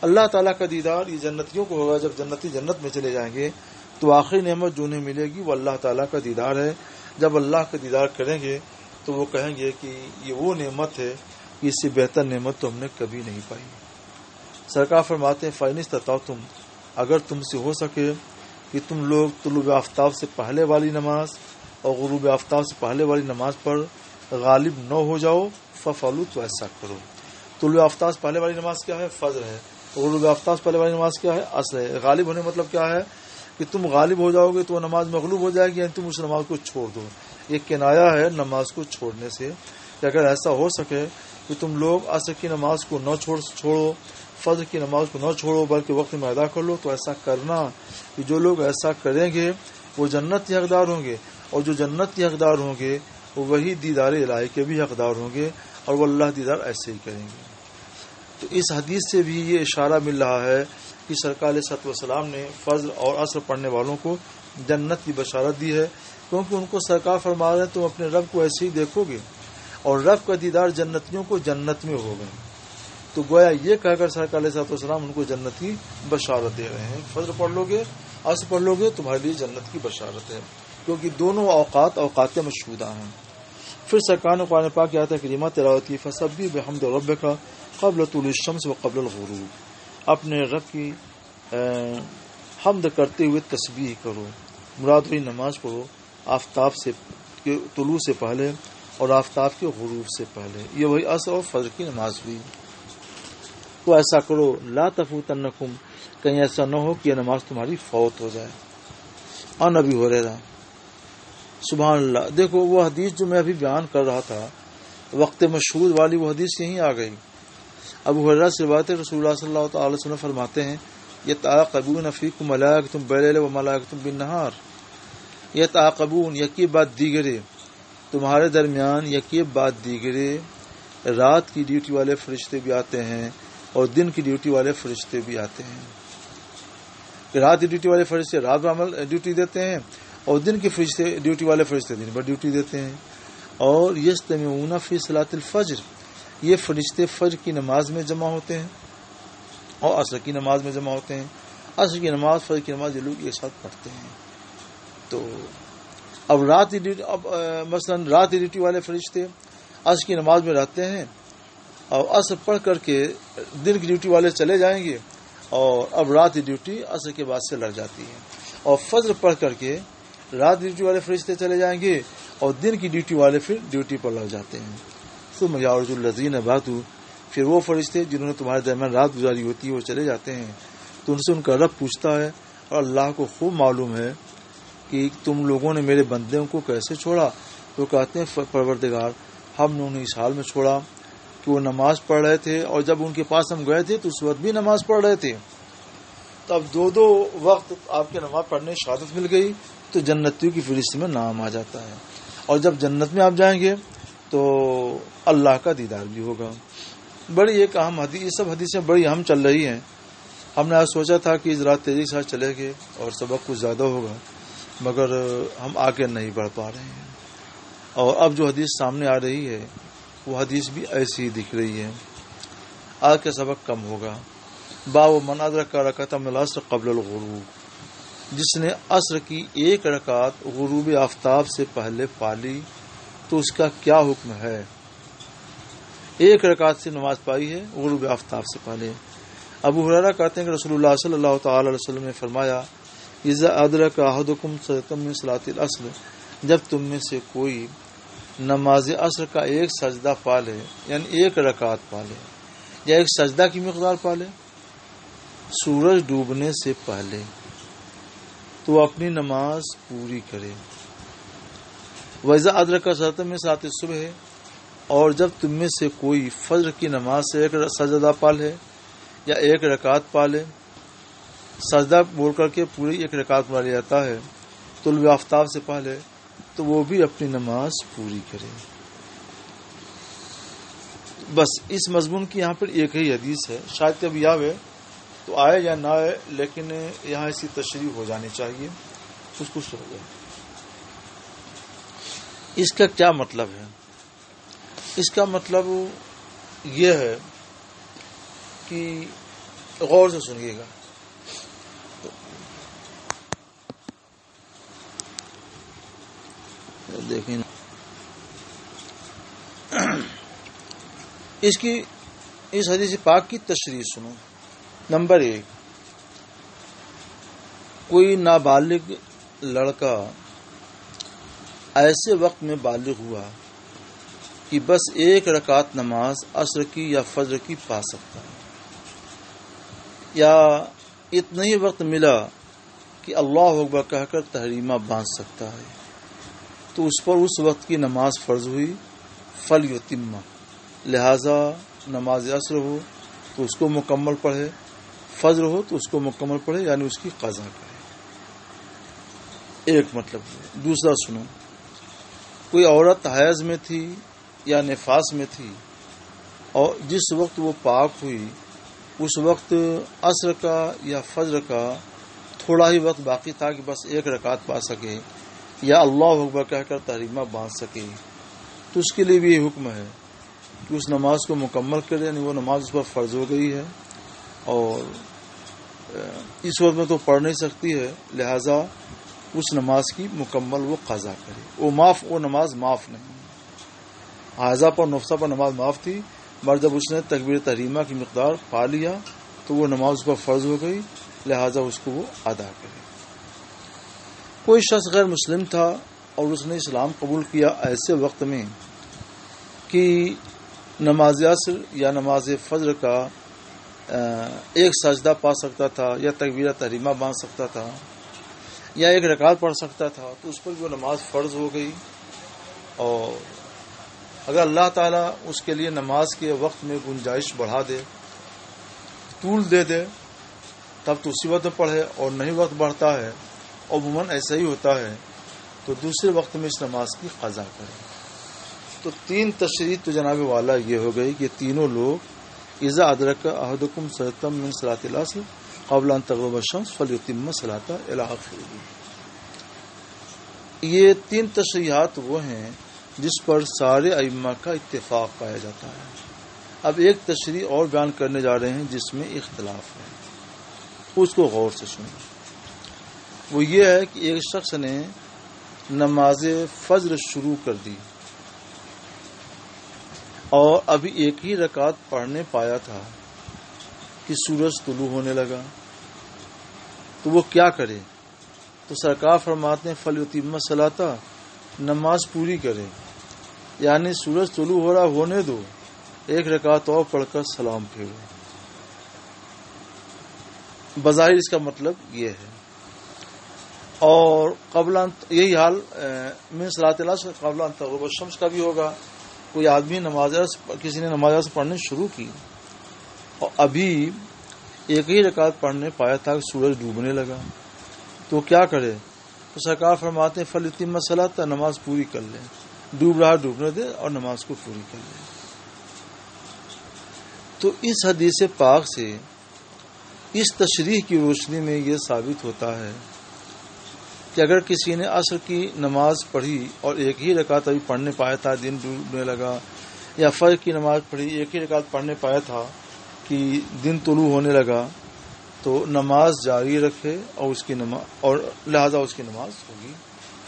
اللہ تعالیٰ کا دیدار یہ جنتیوں کو ہوگا. جب جنتی جنت میں چلے جائیں گے تو آخری نعمت جو انہیں ملے گی وہ اللہ تعالیٰ کا دیدار ہے. جب اللہ کا دیدار کریں گے تو وہ کہیں گے کہ یہ وہ نعمت ہے، اس سے بہتر نعمت تو ہم نے کبھی نہیں پائی. سرکار فرماتے ہیں فَإِنِ اسْتَطَعْتُمْ، اگر تم سے ہو سکے کہ تم لوگ طلوع آفتاب سے پہلے والی نماز اور غروب آفتاب سے پہلے والی نماز پر غالب نہ ہو جاؤ فَفَعْلُوا، تو ایسا کرو. طلوع آفتاب سے پہلے والی نماز کیا ہے؟ فجر ہے. غروب آفتاب سے پہلے والی نماز کیا ہے؟ عصر ہے. غالب ہونے مطلب کیا ہے کہ تم غالب ہو جاؤ گے تو وہ نماز مغلوب ہو جائے گی، یعنی تم اس نماز کو چھوڑ دو. یہ کنایا ہے نماز کو چھوڑنے سے، کہ اگر ایسا ہو سکے کہ تم لوگ عصر کی نماز کو نہ چھوڑو، فجر کی نماز کو نہ چھوڑو، بلکہ وقت میں ادا کر لو، تو ایسا کرنا کہ جو لوگ ایسا کریں گے وہ جنت کے حقدار ہوں گے، اور جو جنت کے حقدار ہوں گے وہی دیدار الہی کے بھی حقدار ہوں گے، اور وہ اللہ دیدار ایسے ہی کریں گے. تو اس حدیث سے بھی یہ اشارہ مل رہا ہے کہ سرکار علیہ الصلوۃ والسلام نے فجر اور عصر پڑھنے والوں کو جنت کی بشارت دی ہے، کیونکہ ان کو سرکار فرما رہے ہیں تم اپنے رب کو ایسے ہی دیکھو گے، اور رب کا دیدار جنتیوں کو جنت میں ہوگا. تو گویا یہ کہہ کر سرکار علیہ الصلوۃ والسلام ان کو جنت کی بشارت دے رہے ہیں. فجر پڑھ لو گے، عصر پڑھ لو گے، تمہارے لیے جنت کی بشارت ہے، کیونکہ دونوں اوقات مشہودہ ہیں. پھر سرکار نے قرآن پاک کی آیت کریمہ تلاوت کی، فسبح بحمد ربک قبل طلوع الشمس وقبل الغروب. اپنے رب کی حمد کرتے ہوئے تسبیح کرو. مراد ہوئی نماز پڑھو آفتاب سے طلوع سے پہلے اور آفتاب کے غروب سے پہلے. یہ وہی عصر اور فجر کی نماز ہوئی. تو ایسا کرو، لا تفوتنکم، کہیں ایسا نہ ہو کہ یہ نماز تمہاری فوت ہو جائے. اور نبی ہریرہ، سبحان اللہ. دیکھو وہ حدیث جو میں ابھی بیان کر رہا تھا، وقت مشہود والی، وہ حدیث یہیں آ گئی. ابو ہریرہ سے روایت ہے، رسول اللہ صلی اللہ تعالی علیہ وسلم فرماتے ہیں، یتعاقبون فیکم ملائکۃ باللیل و ملائکۃ بالنہار. یتعاقبون، یکی بعد دیگرے، تمہارے درمیان یکی بعد دیگرے رات کی ڈیوٹی والے فرشتے بھی آتے ہیں اور دن کی ڈیوٹی والے فرشتے بھی آتے ہیں. رات کی ڈیوٹی والے فرشتے رات میں ڈیوٹی دیتے ہیں اور دن کے فرشتے ڈیوٹی والے فرشتے دن بھر ڈیوٹی دیتے ہیں. اور یجتمعون فی صلاۃ الفجر، یہ فرشتے فجر کی نماز میں جمع ہوتے ہیں اور عصر کی نماز میں جمع ہوتے ہیں. عصر کی نماز، فجر کی نماز یہ لوگ ایک ساتھ پڑھتے ہیں. تو اب مثلا رات کی ڈیوٹی والے فرشتے عصر کی نماز میں رہتے ہیں اور عصر پڑھ کر کے دن کی ڈیوٹی والے چلے جائیں گے، اور اب رات کی ڈیوٹی عصر کے بعد سے لگ جاتی ہے. اور فجر پڑھ کر کے رات ڈیوٹی والے فرشتے چلے جائیں گے اور دن کی ڈیوٹی والے پھر ڈیوٹی پر لگ جاتے ہیں. ثم یعرج الذین باتوا، پھر وہ فرشتے جنہوں نے تمہارے درمیان رات گزاری ہوتی ہے وہ چلے جاتے ہیں. تو ان سے ان کا رب پوچھتا ہے، اور اللہ کو خوب معلوم ہے کہ تم لوگوں نے میرے بندوں کو کیسے چھوڑا. تو کہتے ہیں پروردگار، ہم نے انہیں اس حال میں چھوڑا کہ وہ نماز پڑھ رہے تھے، اور جب ان کے پاس ہم گئے تھے تو اس وقت بھی نماز پڑھ رہے تھے. تو اب دو وقت آپ کے نماز پڑھنے شہادت مل گئی تو جنتیوں کی فہرست میں نام آ جاتا ہے. اور جب جنت میں آپ جائیں گے تو اللہ کا دیدار بھی ہوگا. بڑی ایک اہم حدیث، یہ سب حدیثیں بڑی اہم چل رہی ہیں. ہم نے آج سوچا تھا کہ ذرا تیزی سے چلے گے اور سبق کچھ زیادہ ہوگا، مگر ہم آگے نہیں بڑھ پا رہے ہیں. اور اب جو حدیث سامنے آ رہی ہے وہ حدیث بھی ایسی ہی دکھ رہی ہے. آج کا سبق کم ہوگا. باب من ادرک رکعۃ من العصر قبل الغروب، جس نے عصر کی ایک رکعت غروب آفتاب سے پہلے پالی تو اس کا کیا حکم ہے. ایک رکعت سے نماز پائی ہے غروب آفتاب سے پہلے. ابو ہریرہ کہتے ہیں کہ رسول اللہ صلی اللہ تعالی علیہ وسلم نے فرمایا، اذا ادرک احدکم سجدۃ من صلاۃ العصر، جب تم میں سے کوئی نماز عصر کا ایک سجدہ پالے، یعنی ایک رکعت پالے یا ایک سجدہ کی مقدار پالے سورج ڈوبنے سے پہلے، تو وہ اپنی نماز پوری کرے. وَإِذَا أَدْرَكَ سَجْدَةً مِنْ صَلَاةِ الصُّبْحِ، اور جب تم میں سے کوئی فجر کی نماز سے ایک سجدہ پالے یا ایک رکعت پالے، سجدہ بول کر کے پوری ایک رکعت پڑھ لیا جاتا ہے طلوع آفتاب سے پہلے، تو وہ بھی اپنی نماز پوری کرے. بس اس مضمون کی یہاں پر ایک ہی حدیث ہے. شاید کبھی آوے تو آئے یا نہ آئے، لیکن یہاں ایسی تشریح ہو جانی چاہیے. کچھ ہو گیا. اس کا کیا مطلب ہے؟ اس کا مطلب یہ ہے کہ غور سے سنیے گا. دیکھیں اس حدیث پاک کی تشریح سنو. نمبر 1، کوئی نابالغ لڑکا ایسے وقت میں بالغ ہوا کہ بس ایک رکعت نماز عصر کی یا فجر کی پا سکتا ہے، یا اتنا ہی وقت ملا کہ اللہ اکبر کہہ کر تحریمہ باندھ سکتا ہے، تو اس پر اس وقت کی نماز فرض ہوئی. فلیتم، لہذا نماز عصر ہو تو اس کو مکمل پڑھے، فجر ہو تو اس کو مکمل پڑھے، یعنی اس کی قضا کرے. ایک مطلب. دوسرا سنو، کوئی عورت حیض میں تھی یا نفاس میں تھی اور جس وقت وہ پاک ہوئی اس وقت عصر کا یا فجر کا تھوڑا ہی وقت باقی تھا کہ بس ایک رکعت پا سکے یا اللہ اکبر کہہ کر تحریمہ باندھ سکے، تو اس کے لیے بھی یہ حکم ہے کہ اس نماز کو مکمل کرے، یعنی وہ نماز اس پر فرض ہو گئی ہے اور اس وقت میں تو پڑھ نہیں سکتی ہے، لہذا اس نماز کی مکمل وہ قضا کرے. وہ نماز معاف نہیں. حاضہ پر نفسہ پر نماز معاف تھی، مگر جب اس نے تکبیر تحریمہ کی مقدار پا لیا تو وہ نماز اس پر فرض ہو گئی، لہذا اس کو وہ ادا کرے. کوئی شخص غیر مسلم تھا اور اس نے اسلام قبول کیا ایسے وقت میں کہ نماز عصر یا نماز فجر کا ایک سجدہ پا سکتا تھا یا تکبیر تحریمہ باندھ سکتا تھا یا ایک رکعت پڑھ سکتا تھا، تو اس پر وہ نماز فرض ہو گئی. اور اگر اللہ تعالیٰ اس کے لیے نماز کے وقت میں گنجائش بڑھا دے، طول دے دے، تب تو اسی وقت پڑھے، اور نہیں وقت بڑھتا ہے عموماً ایسا ہی ہوتا ہے تو دوسرے وقت میں اس نماز کی قضا کرے. تو 3 تشریح تو جناب والا یہ ہو گئی کہ تینوں لوگ اذا ادرک احدکم صلاۃ من صلاۃ العصر قبل ان تغرب الشمس فلیتم صلاۃ الی آخرہ. یہ 3 تشریحات وہ ہیں جس پر سارے ائمہ کا اتفاق پایا جاتا ہے. اب ایک تشریح اور بیان کرنے جا رہے ہیں جس میں اختلاف ہے، اس کو غور سے سنیں. وہ یہ ہے کہ ایک شخص نے نماز فجر شروع کر دی اور ابھی ایک ہی رکعت پڑھنے پایا تھا کہ سورج طلوع ہونے لگا، تو وہ کیا کرے؟ تو سرکار فرماتے ہیں فلیتم صلاۃ، نماز پوری کرے، یعنی سورج طلوع ہو رہا ہونے دو، ایک رکعت اور پڑھ کر سلام پھیرو. بظاہر اس کا مطلب یہ ہے. اور یہی حال من صلاۃ العصر قبل ان تغرب الشمس کا بھی ہوگا. کوئی آدمی کسی نے نماز پڑھنے شروع کی اور ابھی ایک ہی رکعت پڑھنے پایا تھا کہ سورج ڈوبنے لگا، تو کیا کرے؟ تو سرکار فرماتے ہیں فلیتم صلاۃ، نماز پوری کر لے، ڈوب رہا ڈوبنے دے اور نماز کو پوری کر لے. تو اس حدیث پاک سے اس تشریح کی روشنی میں یہ ثابت ہوتا ہے کہ اگر کسی نے عصر کی نماز پڑھی اور ایک ہی رکعت ابھی پڑھنے پایا تھا، دن ڈوبنے لگا، یا فجر کی نماز پڑھی ایک ہی رکعت پڑھنے پایا تھا کہ دن طلوع ہونے لگا، تو نماز جاری رکھے اور لہذا اس کی نماز ہوگی،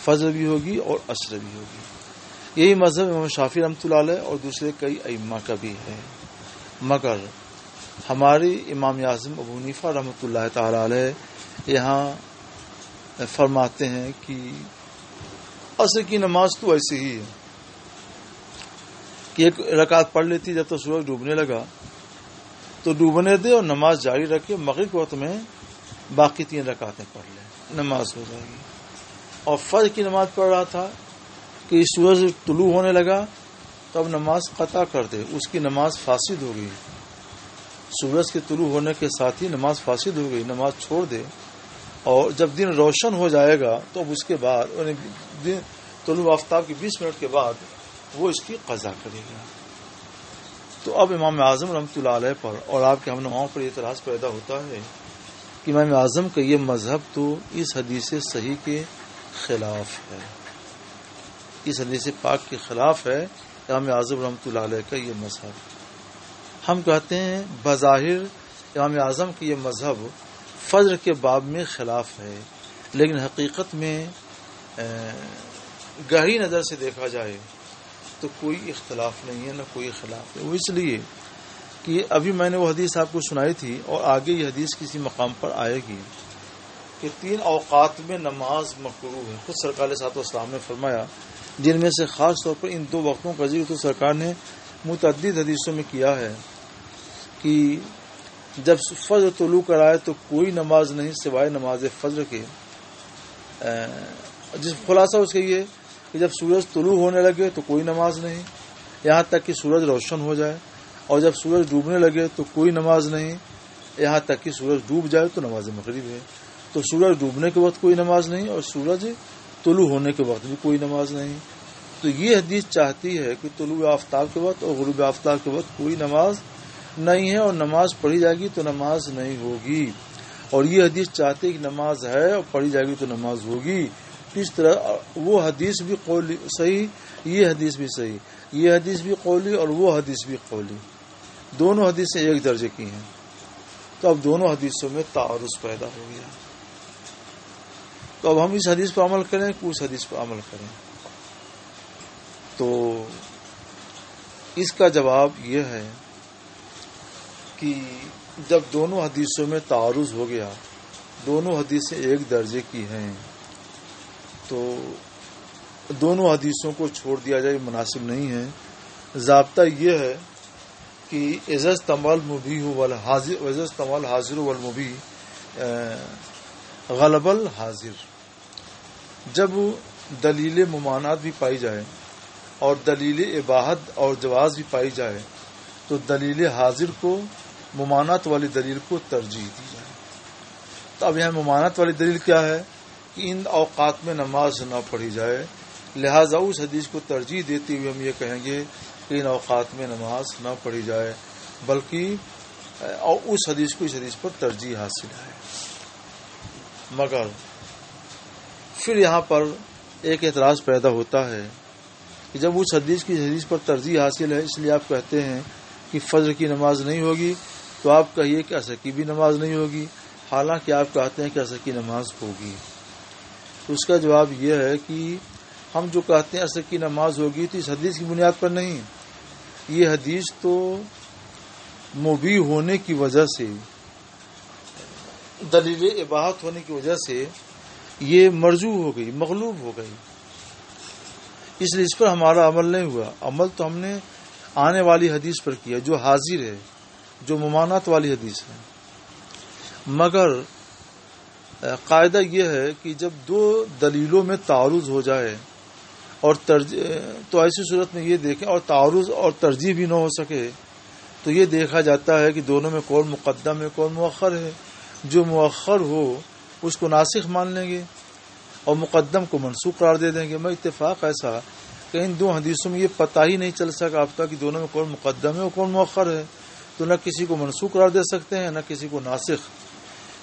فجر بھی ہوگی اور عصر بھی ہوگی. یہی مذہب امام شافعی رحمۃ اللہ علیہ اور دوسرے کئی ائمہ کا بھی ہے. مگر ہمارے امام اعظم ابو حنیفہ رحمۃ اللہ تعالی علیہ یہاں فرماتے ہیں کہ عصر کی نماز تو ایسی ہی ہے کہ ایک رکعت پڑھ لیتی، جب تو سورج ڈوبنے لگا تو ڈوبنے دے اور نماز جاری رکھے، مغرب کے وقت میں باقی 3 رکعتیں پڑھ لیں، نماز ہو جائے گی. اور فجر کی نماز پڑھ رہا تھا کہ سورج طلوع ہونے لگا تو اب نماز قطع کر دے، اس کی نماز فاسد ہو گئی. سورج کے طلوع ہونے کے ساتھ ہی نماز فاسد ہو گئی، نماز چھوڑ دے. اور جب دن روشن ہو جائے گا تو اب اس کے بعد طلوع آفتاب کے 20 منٹ کے بعد وہ اس کی قضا کرے گا. تو اب امام اعظم رحمۃ اللہ علیہ پر اور آپ کے ہم نماؤں پر اعتراض پیدا ہوتا ہے کہ امام اعظم کا یہ مذہب تو اس حدیث صحیح کے خلاف ہے، اس حدیث پاک کے خلاف ہے امام اعظم رحمۃ اللہ علیہ کا یہ مذہب. ہم کہتے ہیں بظاہر امام اعظم کی یہ مذہب فجر کے باب میں خلاف ہے، لیکن حقیقت میں گہری نظر سے دیکھا جائے تو کوئی اختلاف نہیں ہے، نہ کوئی خلاف ہے. وہ اس لیے کہ ابھی میں نے وہ حدیث آپ کو سنائی تھی اور آگے یہ حدیث کسی مقام پر آئے گی کہ 3 اوقات میں نماز مکروہ ہے. خود سرکار علیہ الصلوۃ والسلام نے فرمایا، جن میں سے خاص طور پر ان 2 وقتوں کا ذکر تو سرکار نے متعدد حدیثوں میں کیا ہے کہ جب فجر طلوع کرائے تو کوئی نماز نہیں سوائے نماز فجر کے. جس خلاصہ اس کا یہ کہ جب سورج طلوع ہونے لگے تو کوئی نماز نہیں یہاں تک کہ سورج روشن ہو جائے، اور جب سورج ڈوبنے لگے تو کوئی نماز نہیں یہاں تک کہ سورج ڈوب جائے تو نماز مغرب ہے. تو سورج ڈوبنے کے وقت کوئی نماز نہیں اور سورج طلوع ہونے کے وقت بھی کوئی نماز نہیں. تو یہ حدیث چاہتی ہے کہ طلوع آفتاب کے وقت اور غروب آفتاب کے وقت کوئی نماز نہیں ہے اور نماز پڑھی جائے گی تو نماز نہیں ہوگی. اور یہ حدیث چاہتی ہے کہ نماز ہے اور پڑھی جائے گی تو نماز ہوگی. کس طرح وہ حدیث بھی قولی صحیح، یہ حدیث بھی صحیح، یہ حدیث بھی قولی اور وہ حدیث بھی قولی، دونوں حدیثیں ایک درجے کی ہیں، تو اب دونوں حدیثوں میں تعارض پیدا ہو گیا. تو اب ہم اس حدیث پر عمل کریں کہ اس حدیث پر عمل کریں؟ تو اس کا جواب یہ ہے کہ جب دونوں حدیثوں میں تعارض ہو گیا، دونوں حدیثیں ایک درجے کی ہیں، تو دونوں حدیثوں کو چھوڑ دیا جائے مناسب نہیں ہے. ضابطہ یہ ہے کہ اذا استعمال مبیح والحاضر، اذا استعمال حاضر والمبیح غلب الحاضر. جب دلیل ممانعت بھی پائی جائے اور دلیل اباحت اور جواز بھی پائی جائے تو دلیل حاضر کو ممانعت والی دلیل کو ترجیح دی جائے. تو اب یہاں ممانعت والی دلیل کیا ہے کہ ان اوقات میں نماز نہ پڑھی جائے، لہذا اس حدیث کو ترجیح دیتے ہوئے ہم یہ کہیں گے کہ ان اوقات میں نماز نہ پڑھی جائے، بلکہ اور اس حدیث کو اس حدیث پر ترجیح حاصل ہے. مگر پھر یہاں پر ایک اعتراض پیدا ہوتا ہے کہ جب اس حدیث کی حدیث پر ترجیح حاصل ہے، اس لیے آپ کہتے ہیں کہ فجر کی نماز نہیں ہوگی، تو آپ کہیے کہ عصر کی بھی نماز نہیں ہوگی، حالانکہ آپ کہتے ہیں کہ عصر کی نماز ہوگی. تو اس کا جواب یہ ہے کہ ہم جو کہتے ہیں عصر کی نماز ہوگی تو اس حدیث کی بنیاد پر نہیں، یہ حدیث تو مبیح ہونے کی وجہ سے، دلیل اباحت ہونے کی وجہ سے یہ مرجوح ہو گئی، مغلوب ہو گئی، اس لیے اس پر ہمارا عمل نہیں ہوا. عمل تو ہم نے آنے والی حدیث پر کیا جو حاضر ہے، جو ممانعت والی حدیث ہے. مگر قاعدہ یہ ہے کہ جب دو دلیلوں میں تعارض ہو جائے اور تو ایسی صورت میں یہ دیکھیں، اور تعارض اور ترجیح بھی نہ ہو سکے تو یہ دیکھا جاتا ہے کہ دونوں میں کون مقدم ہے کون مؤخر ہے. جو مؤخر ہو اس کو ناسخ مان لیں گے اور مقدم کو منسوخ قرار دے دیں گے. میں اتفاق ایسا کہ ان دو حدیثوں میں یہ پتہ ہی نہیں چل سکا اب تک کہ دونوں میں کون مقدم ہے اور کون مؤخر ہے، تو نہ کسی کو منسوخ قرار دے سکتے ہیں نہ کسی کو ناسخ.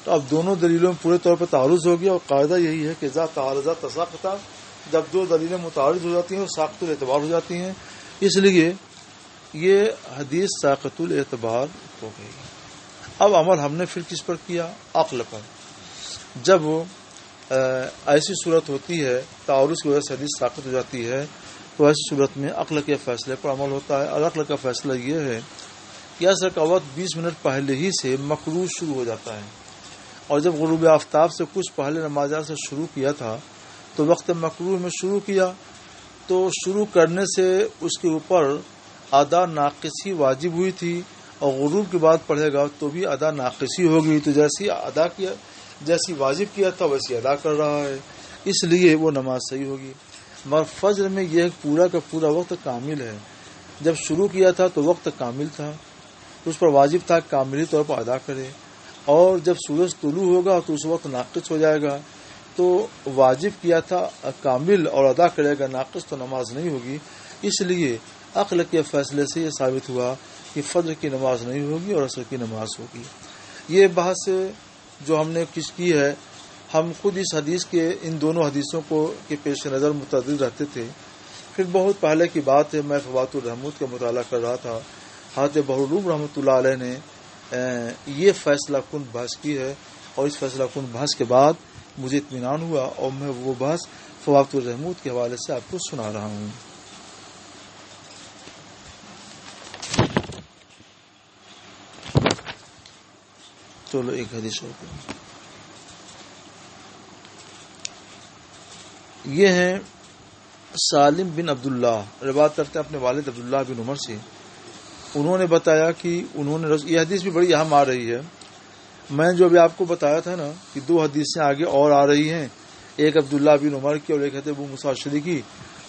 تو اب دونوں دلیلوں میں پورے طور پر تعارض ہو گیا، اور قاعدہ یہی ہے کہ اذا تعارضا تساقطا، جب دو دلیلیں متعارض ہو جاتی ہیں اور ساقط الاعتبار ہو جاتی ہیں، اس لیے یہ حدیث ساقط الاعتبار ہو گئی. اب عمل ہم نے پھر کس پر کیا؟ عقل پر. جب ایسی صورت ہوتی ہے تعارض کی وجہ سے حدیث ساقط ہو جاتی ہے تو ایسی صورت میں عقل کے فیصلے پر عمل ہوتا ہے. اور عقل کا فیصلہ یہ ہے کہ عصر کا وقت 20 منٹ پہلے ہی سے مکروہ شروع ہو جاتا ہے، اور جب غروب آفتاب سے کچھ پہلے نماز سے شروع کیا تھا تو وقت مکروہ میں شروع کیا، تو شروع کرنے سے اس کے اوپر ادا ناقصی واجب ہوئی تھی، اور غروب کے بعد پڑھے گا تو بھی ادا ناقصی ہوگی. تو جیسی واجب کیا تھا ویسی ادا کر رہا ہے، اس لیے وہ نماز صحیح ہوگی. مگر فجر میں یہ پورا کا پورا وقت کامل ہے. جب شروع کیا تھا تو وقت کامل تھا، تو اس پر واجب تھا کاملی طور پر ادا کرے، اور جب سورج طلوع ہوگا تو اس وقت ناقص ہو جائے گا، تو واجب کیا تھا کامل اور ادا کرے گا ناقص، تو نماز نہیں ہوگی. اس لیے عقل کے فیصلے سے یہ ثابت ہوا کہ فجر کی نماز نہیں ہوگی اور عصر کی نماز ہوگی. یہ بحث جو ہم نے کس کی ہے، ہم خود اس حدیث کے ان دونوں حدیثوں کو کے پیش نظر متعدد رہتے تھے. پھر بہت پہلے کی بات ہے، میں فوات الرحمود کا مطالعہ کر رہا تھا، حضرت بحرالعلوم رحمۃ اللہ علیہ نے یہ فیصلہ کن بحث کی ہے، اور اس فیصلہ کن بحث کے بعد مجھے اطمینان ہوا، اور میں وہ بحث فوات الرحمود کے حوالے سے آپ کو سنا رہا ہوں. چلو ایک حدیث اور یہ ہے سالم بن عبداللہ روایت کرتے ہیں اپنے والد عبداللہ بن عمر سے. انہوں نے بتایا کہ انہوں نے یہ حدیث بھی بڑی اہم آ رہی ہے. میں جو ابھی آپ کو بتایا تھا نا کہ دو حدیثیں آگے اور آ رہی ہیں، ایک عبداللہ بن عمر کی اور ایک ہے ابو موسیٰ الاشعری کی،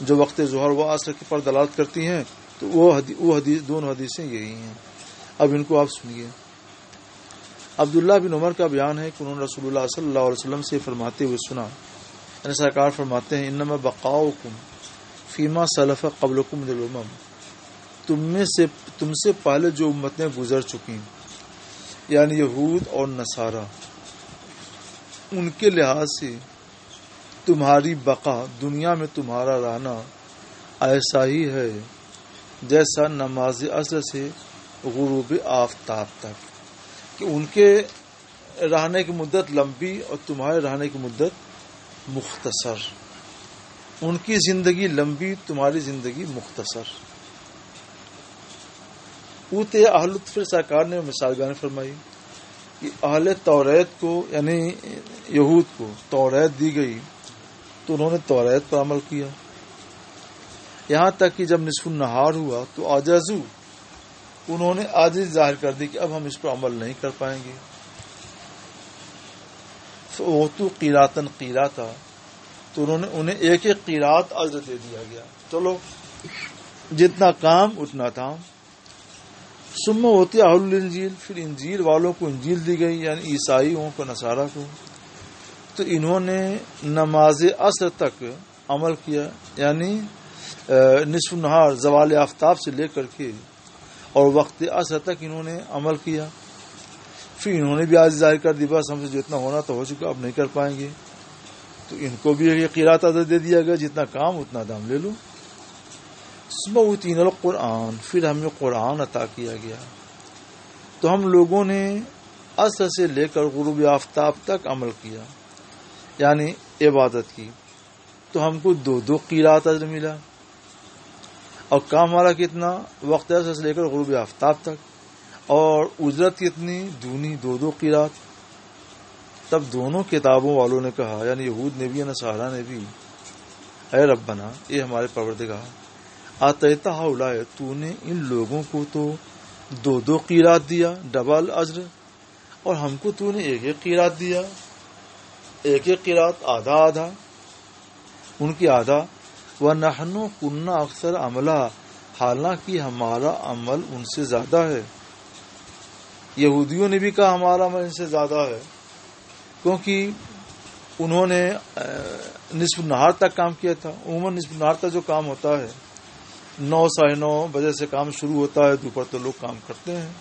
جو وقت ظہر و عصر پر دلالت کرتی ہیں. تو وہ حدیث دونوں حدیثیں یہی ہیں. اب ان کو آپ سنیے. عبداللہ بن عمر کا بیان ہے کہ انہوں نے رسول اللہ صلی اللہ علیہ وسلم سے فرماتے ہوئے سنا، یعنی سرکار فرماتے ہیں انما بقاؤکم فیما سلف قبلکم من الامم، تم سے پہلے جو امتیں گزر چکی یعنی یہود اور نصارہ، ان کے لحاظ سے تمہاری بقا دنیا میں تمہارا رہنا ایسا ہی ہے جیسا نماز عصر سے غروب آفتاب تک، کہ ان کے رہنے کی مدت لمبی اور تمہارے رہنے کی مدت مختصر، ان کی زندگی لمبی تمہاری زندگی مختصر۔ اوتے اہل پھر سرکار نے مثال بیان فرمائی کہ اہل توریت کو یعنی یہود کو توریت دی گئی تو انہوں نے توریت پر عمل کیا، یہاں تک کہ جب نصف النہار ہوا تو عجزو، انہوں نے عاجزی ظاہر کر دی کہ اب ہم اس پر عمل نہیں کر پائیں گے۔ فأوتوا قیراتن قیراتا، تو انہیں ایک ایک قیرات اجر دے دیا گیا، چلو جتنا کام اتنا تھا۔ ثم اوتی اہل الانجیل، پھر انجیل والوں کو انجیل دی گئی، یعنی عیسائیوں کو نصارہ کو، تو انہوں نے نماز عصر تک عمل کیا، یعنی نصف النہار زوال آفتاب سے لے کر کے اور وقت عصر تک انہوں نے عمل کیا۔ پھر انہوں نے بھی آج ظاہر کر دی بس ہم سے جتنا ہونا تو ہو چکا، اب نہیں کر پائیں گے، تو ان کو بھی یہ قرات دے دیا گیا، جتنا کام اتنا دام لے لو۔ سمعتین القرآن، پھر ہمیں قرآن عطا کیا گیا، تو ہم لوگوں نے عصر سے لے کر غروب آفتاب تک عمل کیا، یعنی عبادت کی، تو ہم کو 2 قرات اجر ملا، اور کام ہمارا کتنا، وقت عصر سے لے کر غروب آفتاب تک، اور اجرت کتنی، دونی 2 قرات۔ تب دونوں کتابوں والوں نے کہا، یعنی یہود نے بھی نصارہ نے بھی، اے ربنا، یہ ہمارے پروردگار، آتیتا ہؤلاء، تو نے ان لوگوں کو تو 2 قیرات دیا، ڈبل اجر، اور ہم کو تو نے ایک قیرات دیا، ایک قیرات، آدھا آدھا، ان کی آدھا۔ وَنَحْنُ كُنَّا أَكْثَرَ عَمَلًا، حالانکہ ہمارا عمل ان سے زیادہ ہے۔ یہودیوں نے بھی کہا ہمارا عمل ان سے زیادہ ہے، کیونکہ انہوں نے نصف النہار تک کام کیا تھا۔ عموماً نصف النہار تک جو کام ہوتا ہے 9 ساڑھے 9 بجے سے کام شروع ہوتا ہے، دوپہر تو لوگ کام کرتے ہیں،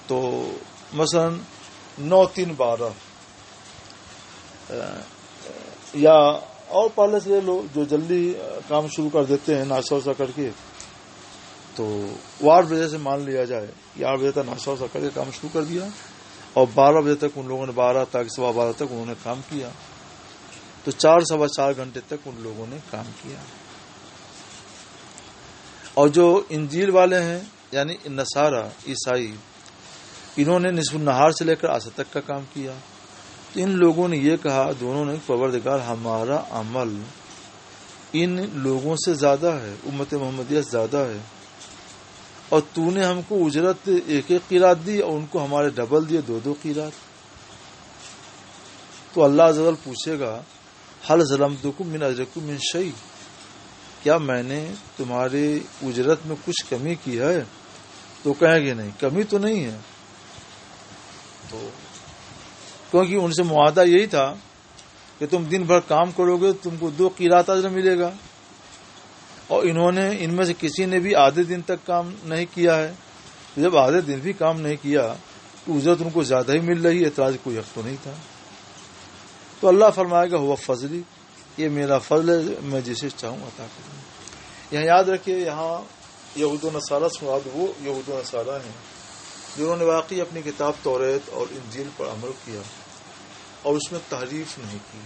تو مثلا 9 3 12 یا اور پہلے سے لے لو، جو جلدی کام شروع کر دیتے ہیں ناشتہ واشتہ کر کے، تو 8 بجے سے مان لیا جائے کہ 8 بجے تک ناشتہ واشتہ کر کے کام شروع کر دیا، اور 12 بجے تک ان لوگوں نے 12 تک 12:15 تک انہوں نے کام کیا، تو 4 سوا 4 گھنٹے تک ان لوگوں نے کام کیا۔ اور جو انجیل والے ہیں یعنی نصارہ عیسائی، انہوں نے نصف النہار سے لے کر عصر تک کا کام کیا، تو ان لوگوں نے یہ کہا دونوں نے، پروردگار ہمارا عمل ان لوگوں سے زیادہ ہے، امت محمدیہ سے زیادہ ہے، اور تو نے ہم کو اجرت ایک قیرات دی اور ان کو ہمارے ڈبل دیے 2 قیرات۔ تو اللہ عز و جل پوچھے گا حل ظلمتکم من اجرکم من شیء، کیا میں نے تمہارے اجرت میں کچھ کمی کی ہے؟ تو کہیں گے نہیں، کمی تو نہیں ہے، تو کیونکہ ان سے معاہدہ یہی تھا کہ تم دن بھر کام کرو گے تم کو 2 قیرات اجر ملے گا، اور انہوں نے ان میں سے کسی نے بھی آدھے دن تک کام نہیں کیا ہے، جب آدھے دن بھی کام نہیں کیا تو اجرت ان کو زیادہ ہی مل رہی ہے، اعتراض کوئی حق تو نہیں تھا۔ تو اللہ فرمائے گا ہوا فضلی، یہ میرا فضل ہے، میں جسے چاہوں عطا کروں۔ یہاں یاد رکھیے، یہاں یہود و نصارہ سے مراد وہ یہود و نصارہ ہیں جنہوں نے واقعی اپنی کتاب توریت اور انجیل پر عمل کیا اور اس میں تحریف نہیں کی،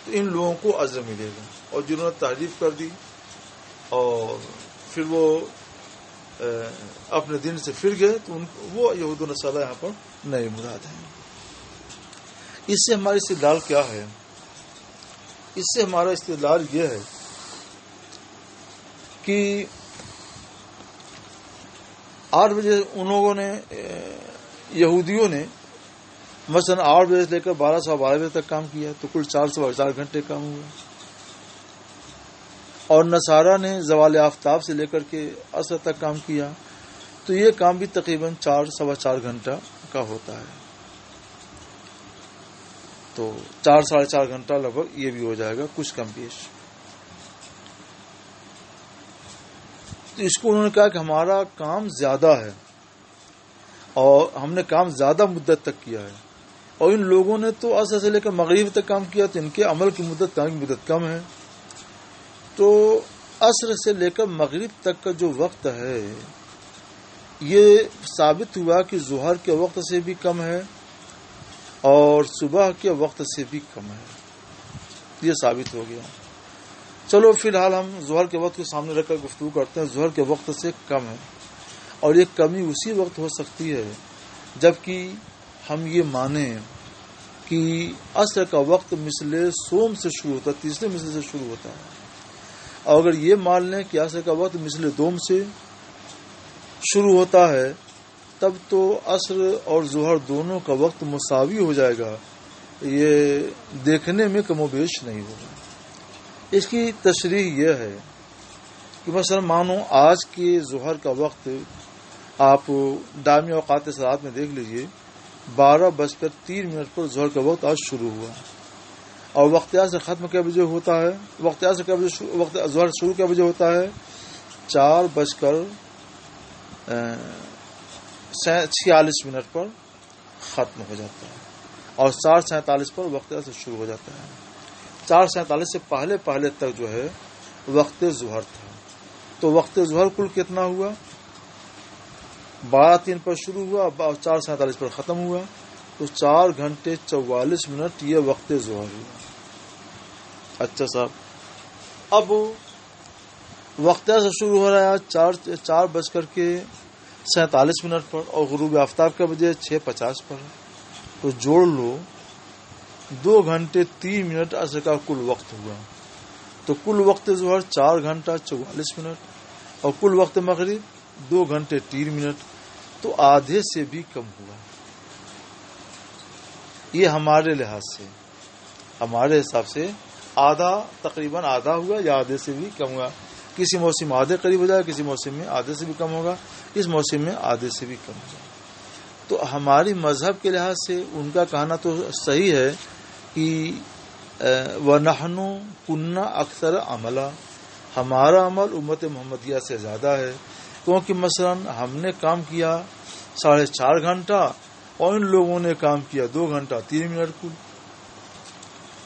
تو ان لوگوں کو اجر ملے گا، اور جنہوں نے تحریف کر دی اور پھر وہ اپنے دین سے پھر گئے تو وہ یہود و نصارہ یہاں پر نئے مراد ہیں۔ اس سے ہماری استدلال کیا ہے؟ اس سے ہمارا استدلال یہ ہے کہ 8 بجے ان لوگوں نے یہودیوں نے مثلا 8 بجے سے لے کر 12 سوا 12 بجے تک کام کیا، تو کل 4 سوا 4 گھنٹے کام ہوا، اور نصارہ نے زوال آفتاب سے لے کر کے عصر تک کام کیا، تو یہ کام بھی تقریباً 4 سوا 4 گھنٹہ کا ہوتا ہے، تو 4 ساڑھے 4 گھنٹہ لگ بھگ یہ بھی ہو جائے گا، کچھ کم بیش۔ تو اس کو انہوں نے کہا کہ ہمارا کام زیادہ ہے اور ہم نے کام زیادہ مدت تک کیا ہے، اور ان لوگوں نے تو عصر سے لے کر مغرب تک کام کیا، تو ان کے عمل کی مدت کم ہے. تو عصر سے لے کر مغرب تک کا جو وقت ہے یہ ثابت ہوا کہ ظہر کے وقت سے بھی کم ہے اور صبح کے وقت سے بھی کم ہے. یہ ثابت ہو گیا. چلو فی الحال ہم ظہر کے وقت کے سامنے رکھ کر گفتگو کرتے ہیں. ظہر کے وقت سے کم ہے اور یہ کمی اسی وقت ہو سکتی ہے جبکہ ہم یہ مانیں کہ عصر کا وقت مثل سوم سے شروع ہوتا ہے، تیسرے مثل سے شروع ہوتا ہے. اور اگر یہ مان لیں کہ عصر کا وقت مثل دوم سے شروع ہوتا ہے تب تو عصر اور ظہر دونوں کا وقت مساوی ہو جائے گا. یہ دیکھنے میں کم و بیش نہیں ہوگا. اس کی تشریح یہ ہے کہ مثلا مانو آج کے ظہر کا وقت آپ دائمی اوقات صلاۃ میں دیکھ لیجئے، 12:03 پر ظہر کا وقت آج شروع ہوا اور وقت عصر ختم کیا بجے ہوتا ہے؟ وقت ظہر شروع کیا بجے ہوتا ہے؟ 4:46 پر ختم ہو جاتا ہے اور 4:47 پر وقت عصر شروع ہو جاتا ہے. 4:47 سے پہلے تک جو ہے وقت ظہر تھا. تو وقت ظہر کل کتنا ہوا؟ 12:03 پر شروع ہوا اور 4:47 پر ختم ہوا. تو 4 گھنٹے 44 منٹ یہ وقت ظہر ہوا. اچھا صاحب، اب وقت عصر شروع ہو رہا ہے 4:47 پر اور غروب آفتاب کا بجے 6:50 پر. تو جوڑ لو 2 گھنٹے 3 منٹ عصر کا کل وقت ہوا. تو کل وقت ظہر 4 گھنٹہ 44 منٹ اور کل وقت مغرب 2 گھنٹے 3 منٹ. تو آدھے سے بھی کم ہوا. یہ ہمارے لحاظ سے، ہمارے حساب سے تقریباً آدھا ہوا یا آدھے سے بھی کم ہوا. کسی موسم میں آدھے قریب ہو جائے، کسی موسم میں آدھے سے بھی کم ہوگا، اس موسم میں آدھے سے بھی کم ہوگا. تو ہماری مذہب کے لحاظ سے ان کا کہنا تو صحیح ہے کہ وَنَحْنُ كُنَّا أَكْثَرَ عَمَلًا، ہمارا عمل امت محمدیہ سے زیادہ ہے. کیونکہ مثلا ہم نے کام کیا 4.5 گھنٹہ اور ان لوگوں نے کام کیا 2 گھنٹہ 3 منٹ کل.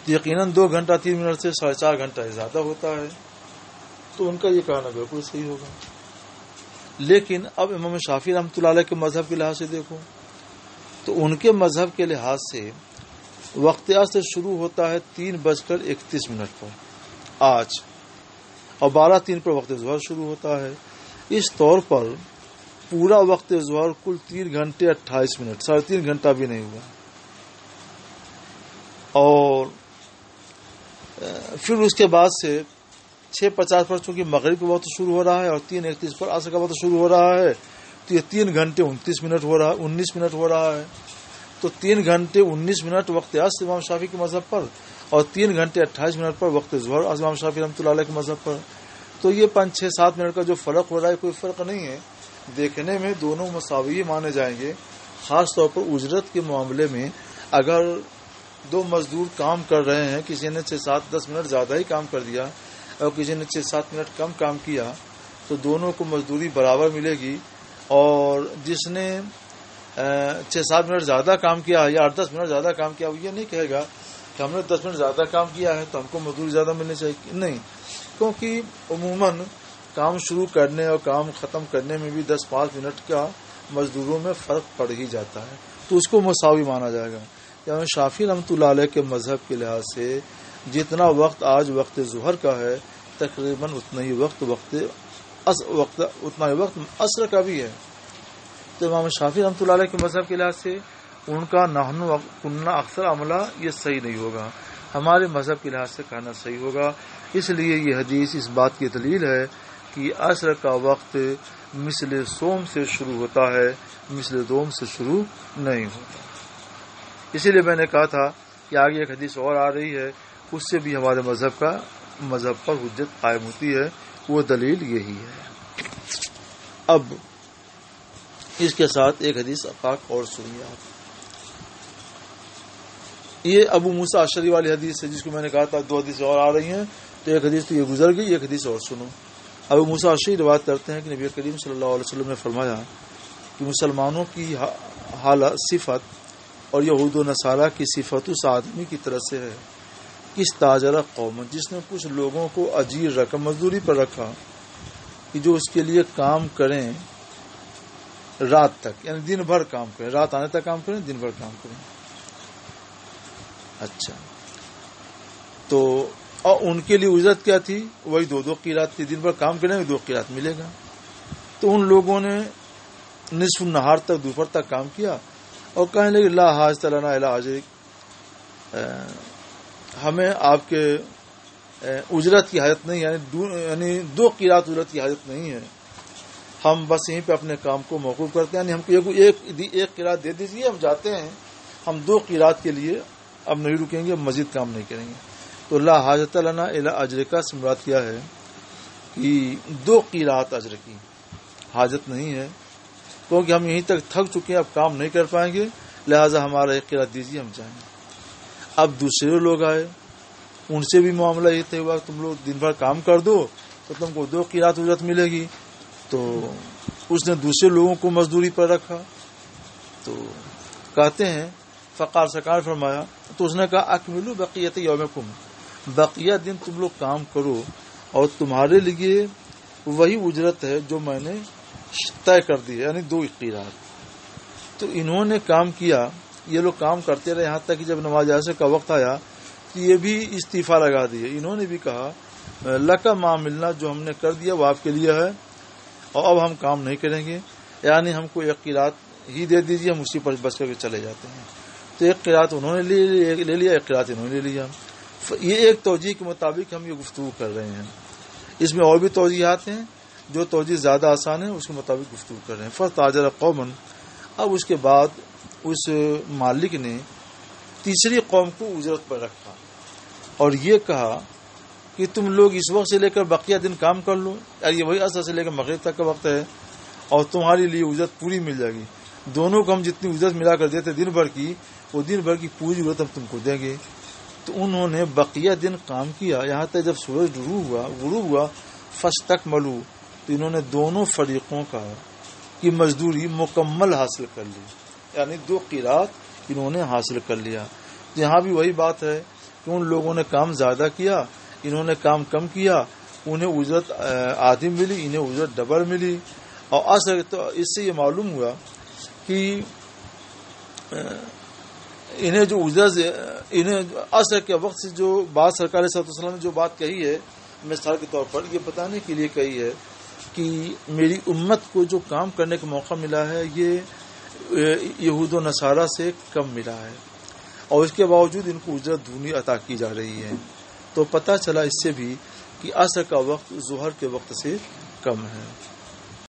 یقیناً 2 گھنٹہ 3 منٹ سے 4.5 گھنٹہ زیادہ ہوتا ہے. تو ان کا یہ کہنا بالکل صحیح ہوگا. لیکن اب امام شافعی رحمۃ اللہ علیہ کے مذہب کے لحاظ سے دیکھو تو ان کے مذہب کے لحاظ سے وقت عصر شروع ہوتا ہے 3:31 پر آج اور 12:03 پر وقت ظہر شروع ہوتا ہے. اس طور پر پورا وقت ظہر کل 3 گھنٹے 28 منٹ، 3.5 گھنٹہ بھی نہیں ہوا. اور پھر اس کے بعد سے 6:50 پر چونکہ مغرب کا وقت شروع ہو رہا ہے اور 3:31 پر عصر کا وقت شروع ہو رہا ہے تو یہ 3 گھنٹے 19 منٹ ہو رہا ہے. تو 3 گھنٹے 19 منٹ وقت عصر امام شافعی کے مذہب پر اور 3 گھنٹے 28 منٹ پر وقت ظہر امام شافعی رحمۃ اللہ علیہ کے مذہب پر. تو یہ 5-6-7 منٹ کا جو فرق ہو رہا ہے کوئی فرق نہیں ہے. دیکھنے میں دونوں مساوی مانے جائیں گے. خاص طور پر اجرت کے معاملے میں اگر 2 مزدور کام کر رہے ہیں، کسی نے 6-7-10 منٹ زیادہ ہی کام کر دیا اور کسی نے 6-7 منٹ کم کام کیا تو دونوں کو مزدوری برابر ملے گی. اور جس نے 6-7 منٹ زیادہ کام کیا یا 8-10 منٹ زیادہ کام کیا وہ یہ نہیں کہے گا کہ ہم نے 10 منٹ زیادہ کام کیا ہے تو ہم کو مزدوری زیادہ ملنی چاہیے. نہیں، کیونکہ عموماً کام شروع کرنے اور کام ختم کرنے میں بھی 10-5 منٹ کا مزدوروں میں فرق پڑ ہی جاتا ہے. تو اس کو مساوی مانا جائے گا. یعنی شافعی رحمۃ اللہ علیہ کے مذہب کے لحاظ سے جتنا وقت آج وقت ظہر کا ہے تقریباً اتنا ہی وقت عصر کا بھی ہے. تو امام شافعی رحمۃ اللہ علیہ کے مذہب کے لحاظ سے ان کا نحن کننا اکثر عملہ یہ صحیح نہیں ہوگا. ہمارے مذہب کے لحاظ سے کہنا صحیح ہوگا. اس لیے یہ حدیث اس بات کی دلیل ہے کہ عصر کا وقت مثل سوم سے شروع ہوتا ہے، مثل دوم سے شروع نہیں ہوتا. اسی لیے میں نے کہا تھا کہ آگے ایک حدیث اور آ رہی ہے، اس سے بھی ہمارے مذہب پر حجت قائم ہوتی ہے. وہ دلیل یہی ہے. اب اس کے ساتھ ایک حدیث پاک اور سنیے آپ. یہ ابو موسیٰ اشعری والی حدیث ہے جس کو میں نے کہا تھا 2 حدیثیں اور آ رہی ہیں. تو ایک حدیث تو یہ گزر گئی، ایک حدیث اور سنو. ابو موسیٰ اشعری روایت کرتے ہیں کہ نبی کریم صلی اللہ علیہ وسلم نے فرمایا کہ مسلمانوں کی حالت، صفت اور یہود و نصارہ کی صفت اس آدمی کی طرح سے ہے کس تاجرہ قوم، جس نے کچھ لوگوں کو اجیر رقم مزدوری پر رکھا کہ جو اس کے لیے کام کریں رات تک، یعنی دن بھر کام کریں، رات آنے تک کام کریں، دن بھر کام کریں. اچھا، تو اور ان کے لیے اجرت کیا تھی؟ وہی 2 قیرات تھی. دن بھر کام کریں گے 2 قیرات ملے گا. تو ان لوگوں نے نصف النہار تک، دوپہر تک کام کیا اور کہنے لگے لا حاجت لنا الی اجرک، ہمیں آپ کے اجرت کی حاجت نہیں، یعنی 2 قیرات اجرت کی حاجت نہیں ہے، ہم بس یہیں پہ اپنے کام کو موقوف کرتے ہیں. یعنی ہم کو ایک قیرات دے دیجیے، ہم جاتے ہیں، ہم 2 قیرات کے لیے اب نہیں رکیں گے، مزید کام نہیں کریں گے. تو لا حاجت لنا الی اجرک سے مراد کیا ہے کہ 2 قیرات اجر کی حاجت نہیں ہے، کیونکہ ہم یہیں تک تھک چکے ہیں، اب کام نہیں کر پائیں گے، لہذا ہمارا 1 قیرات دیجیے، ہم جائیں گے. اب دوسرے لوگ آئے، ان سے بھی معاملہ یہ طے ہوا تم لوگ دن بھر کام کر دو تو تم کو 2 قیرات اجرت ملے گی. تو اس نے دوسرے لوگوں کو مزدوری پر رکھا. تو کہتے ہیں فقال سرکار فرمایا، تو اس نے کہا اکملوا بقیت یومکم، بقیہ دن تم لوگ کام کرو اور تمہارے لیے وہی اجرت ہے جو میں نے طے کر دی ہے، یعنی 2 قیرات. تو انہوں نے کام کیا، یہ لوگ کام کرتے رہے یہاں تک کہ جب نماز عصر کا وقت آیا تو یہ بھی استعفیٰ لگا دیے. انہوں نے بھی کہا لکا ما ملنا، جو ہم نے کر دیا وہ آپ کے لیے ہے اور اب ہم کام نہیں کریں گے، یعنی ہم کو 1 قیرات ہی دے دیجیے، ہم اسی پر بچ کر کے چلے جاتے ہیں. تو 1 قیرات انہوں نے لے لیا، 1 قیرات انہوں نے لے لیا. یہ ایک توجیہ کے مطابق ہم یہ گفتگو کر رہے ہیں. اس میں اور بھی توجیہات ہیں، جو توجیہ زیادہ آسان ہے اس کے مطابق گفتگو کر رہے ہیں. فتاجر قومن، اب اس کے بعد اس مالک نے تیسری قوم کو اجرت پر رکھا اور یہ کہا کہ تم لوگ اس وقت سے لے کر بقیہ دن کام کر لو، یہ وہی عصر سے لے کر مغرب تک کا وقت ہے اور تمہارے لیے اجرت پوری مل جائے گی. دونوں کو ہم جتنی اجرت ملا کر دیتے دن بھر کی، وہ دن بھر کی پوری اجرت ہم تم کو دیں گے. تو انہوں نے بقیہ دن کام کیا یہاں تک جب سورج غروب ہوا فاستکملوا، تو انہوں نے دونوں فریقوں کی مزدوری مکمل حاصل کر لی، یعنی 2 قیرات انہوں نے حاصل کر لیا. یہاں بھی وہی بات ہے کہ ان لوگوں نے کام زیادہ کیا، انہوں نے کام کم کیا، انہیں اجرت آدھی ملی، انہیں اجرت ڈبل ملی. اور اصل تو اس سے یہ معلوم ہوا کہ انہیں جو اجرت، انہیں عصر کے وقت سے جو بات سرکار صلی اللہ علیہ وسلم نے جو بات کہی ہے مثال کے طور پر یہ بتانے کے لیے کہی ہے کہ میری امت کو جو کام کرنے کا موقع ملا ہے یہ یہود و نصارہ سے کم ملا ہے، اور اس کے باوجود ان کو اجرت دگنی عطا کی جا رہی ہے. تو پتہ چلا اس سے بھی کہ عصر کا وقت ظہر کے وقت سے کم ہے.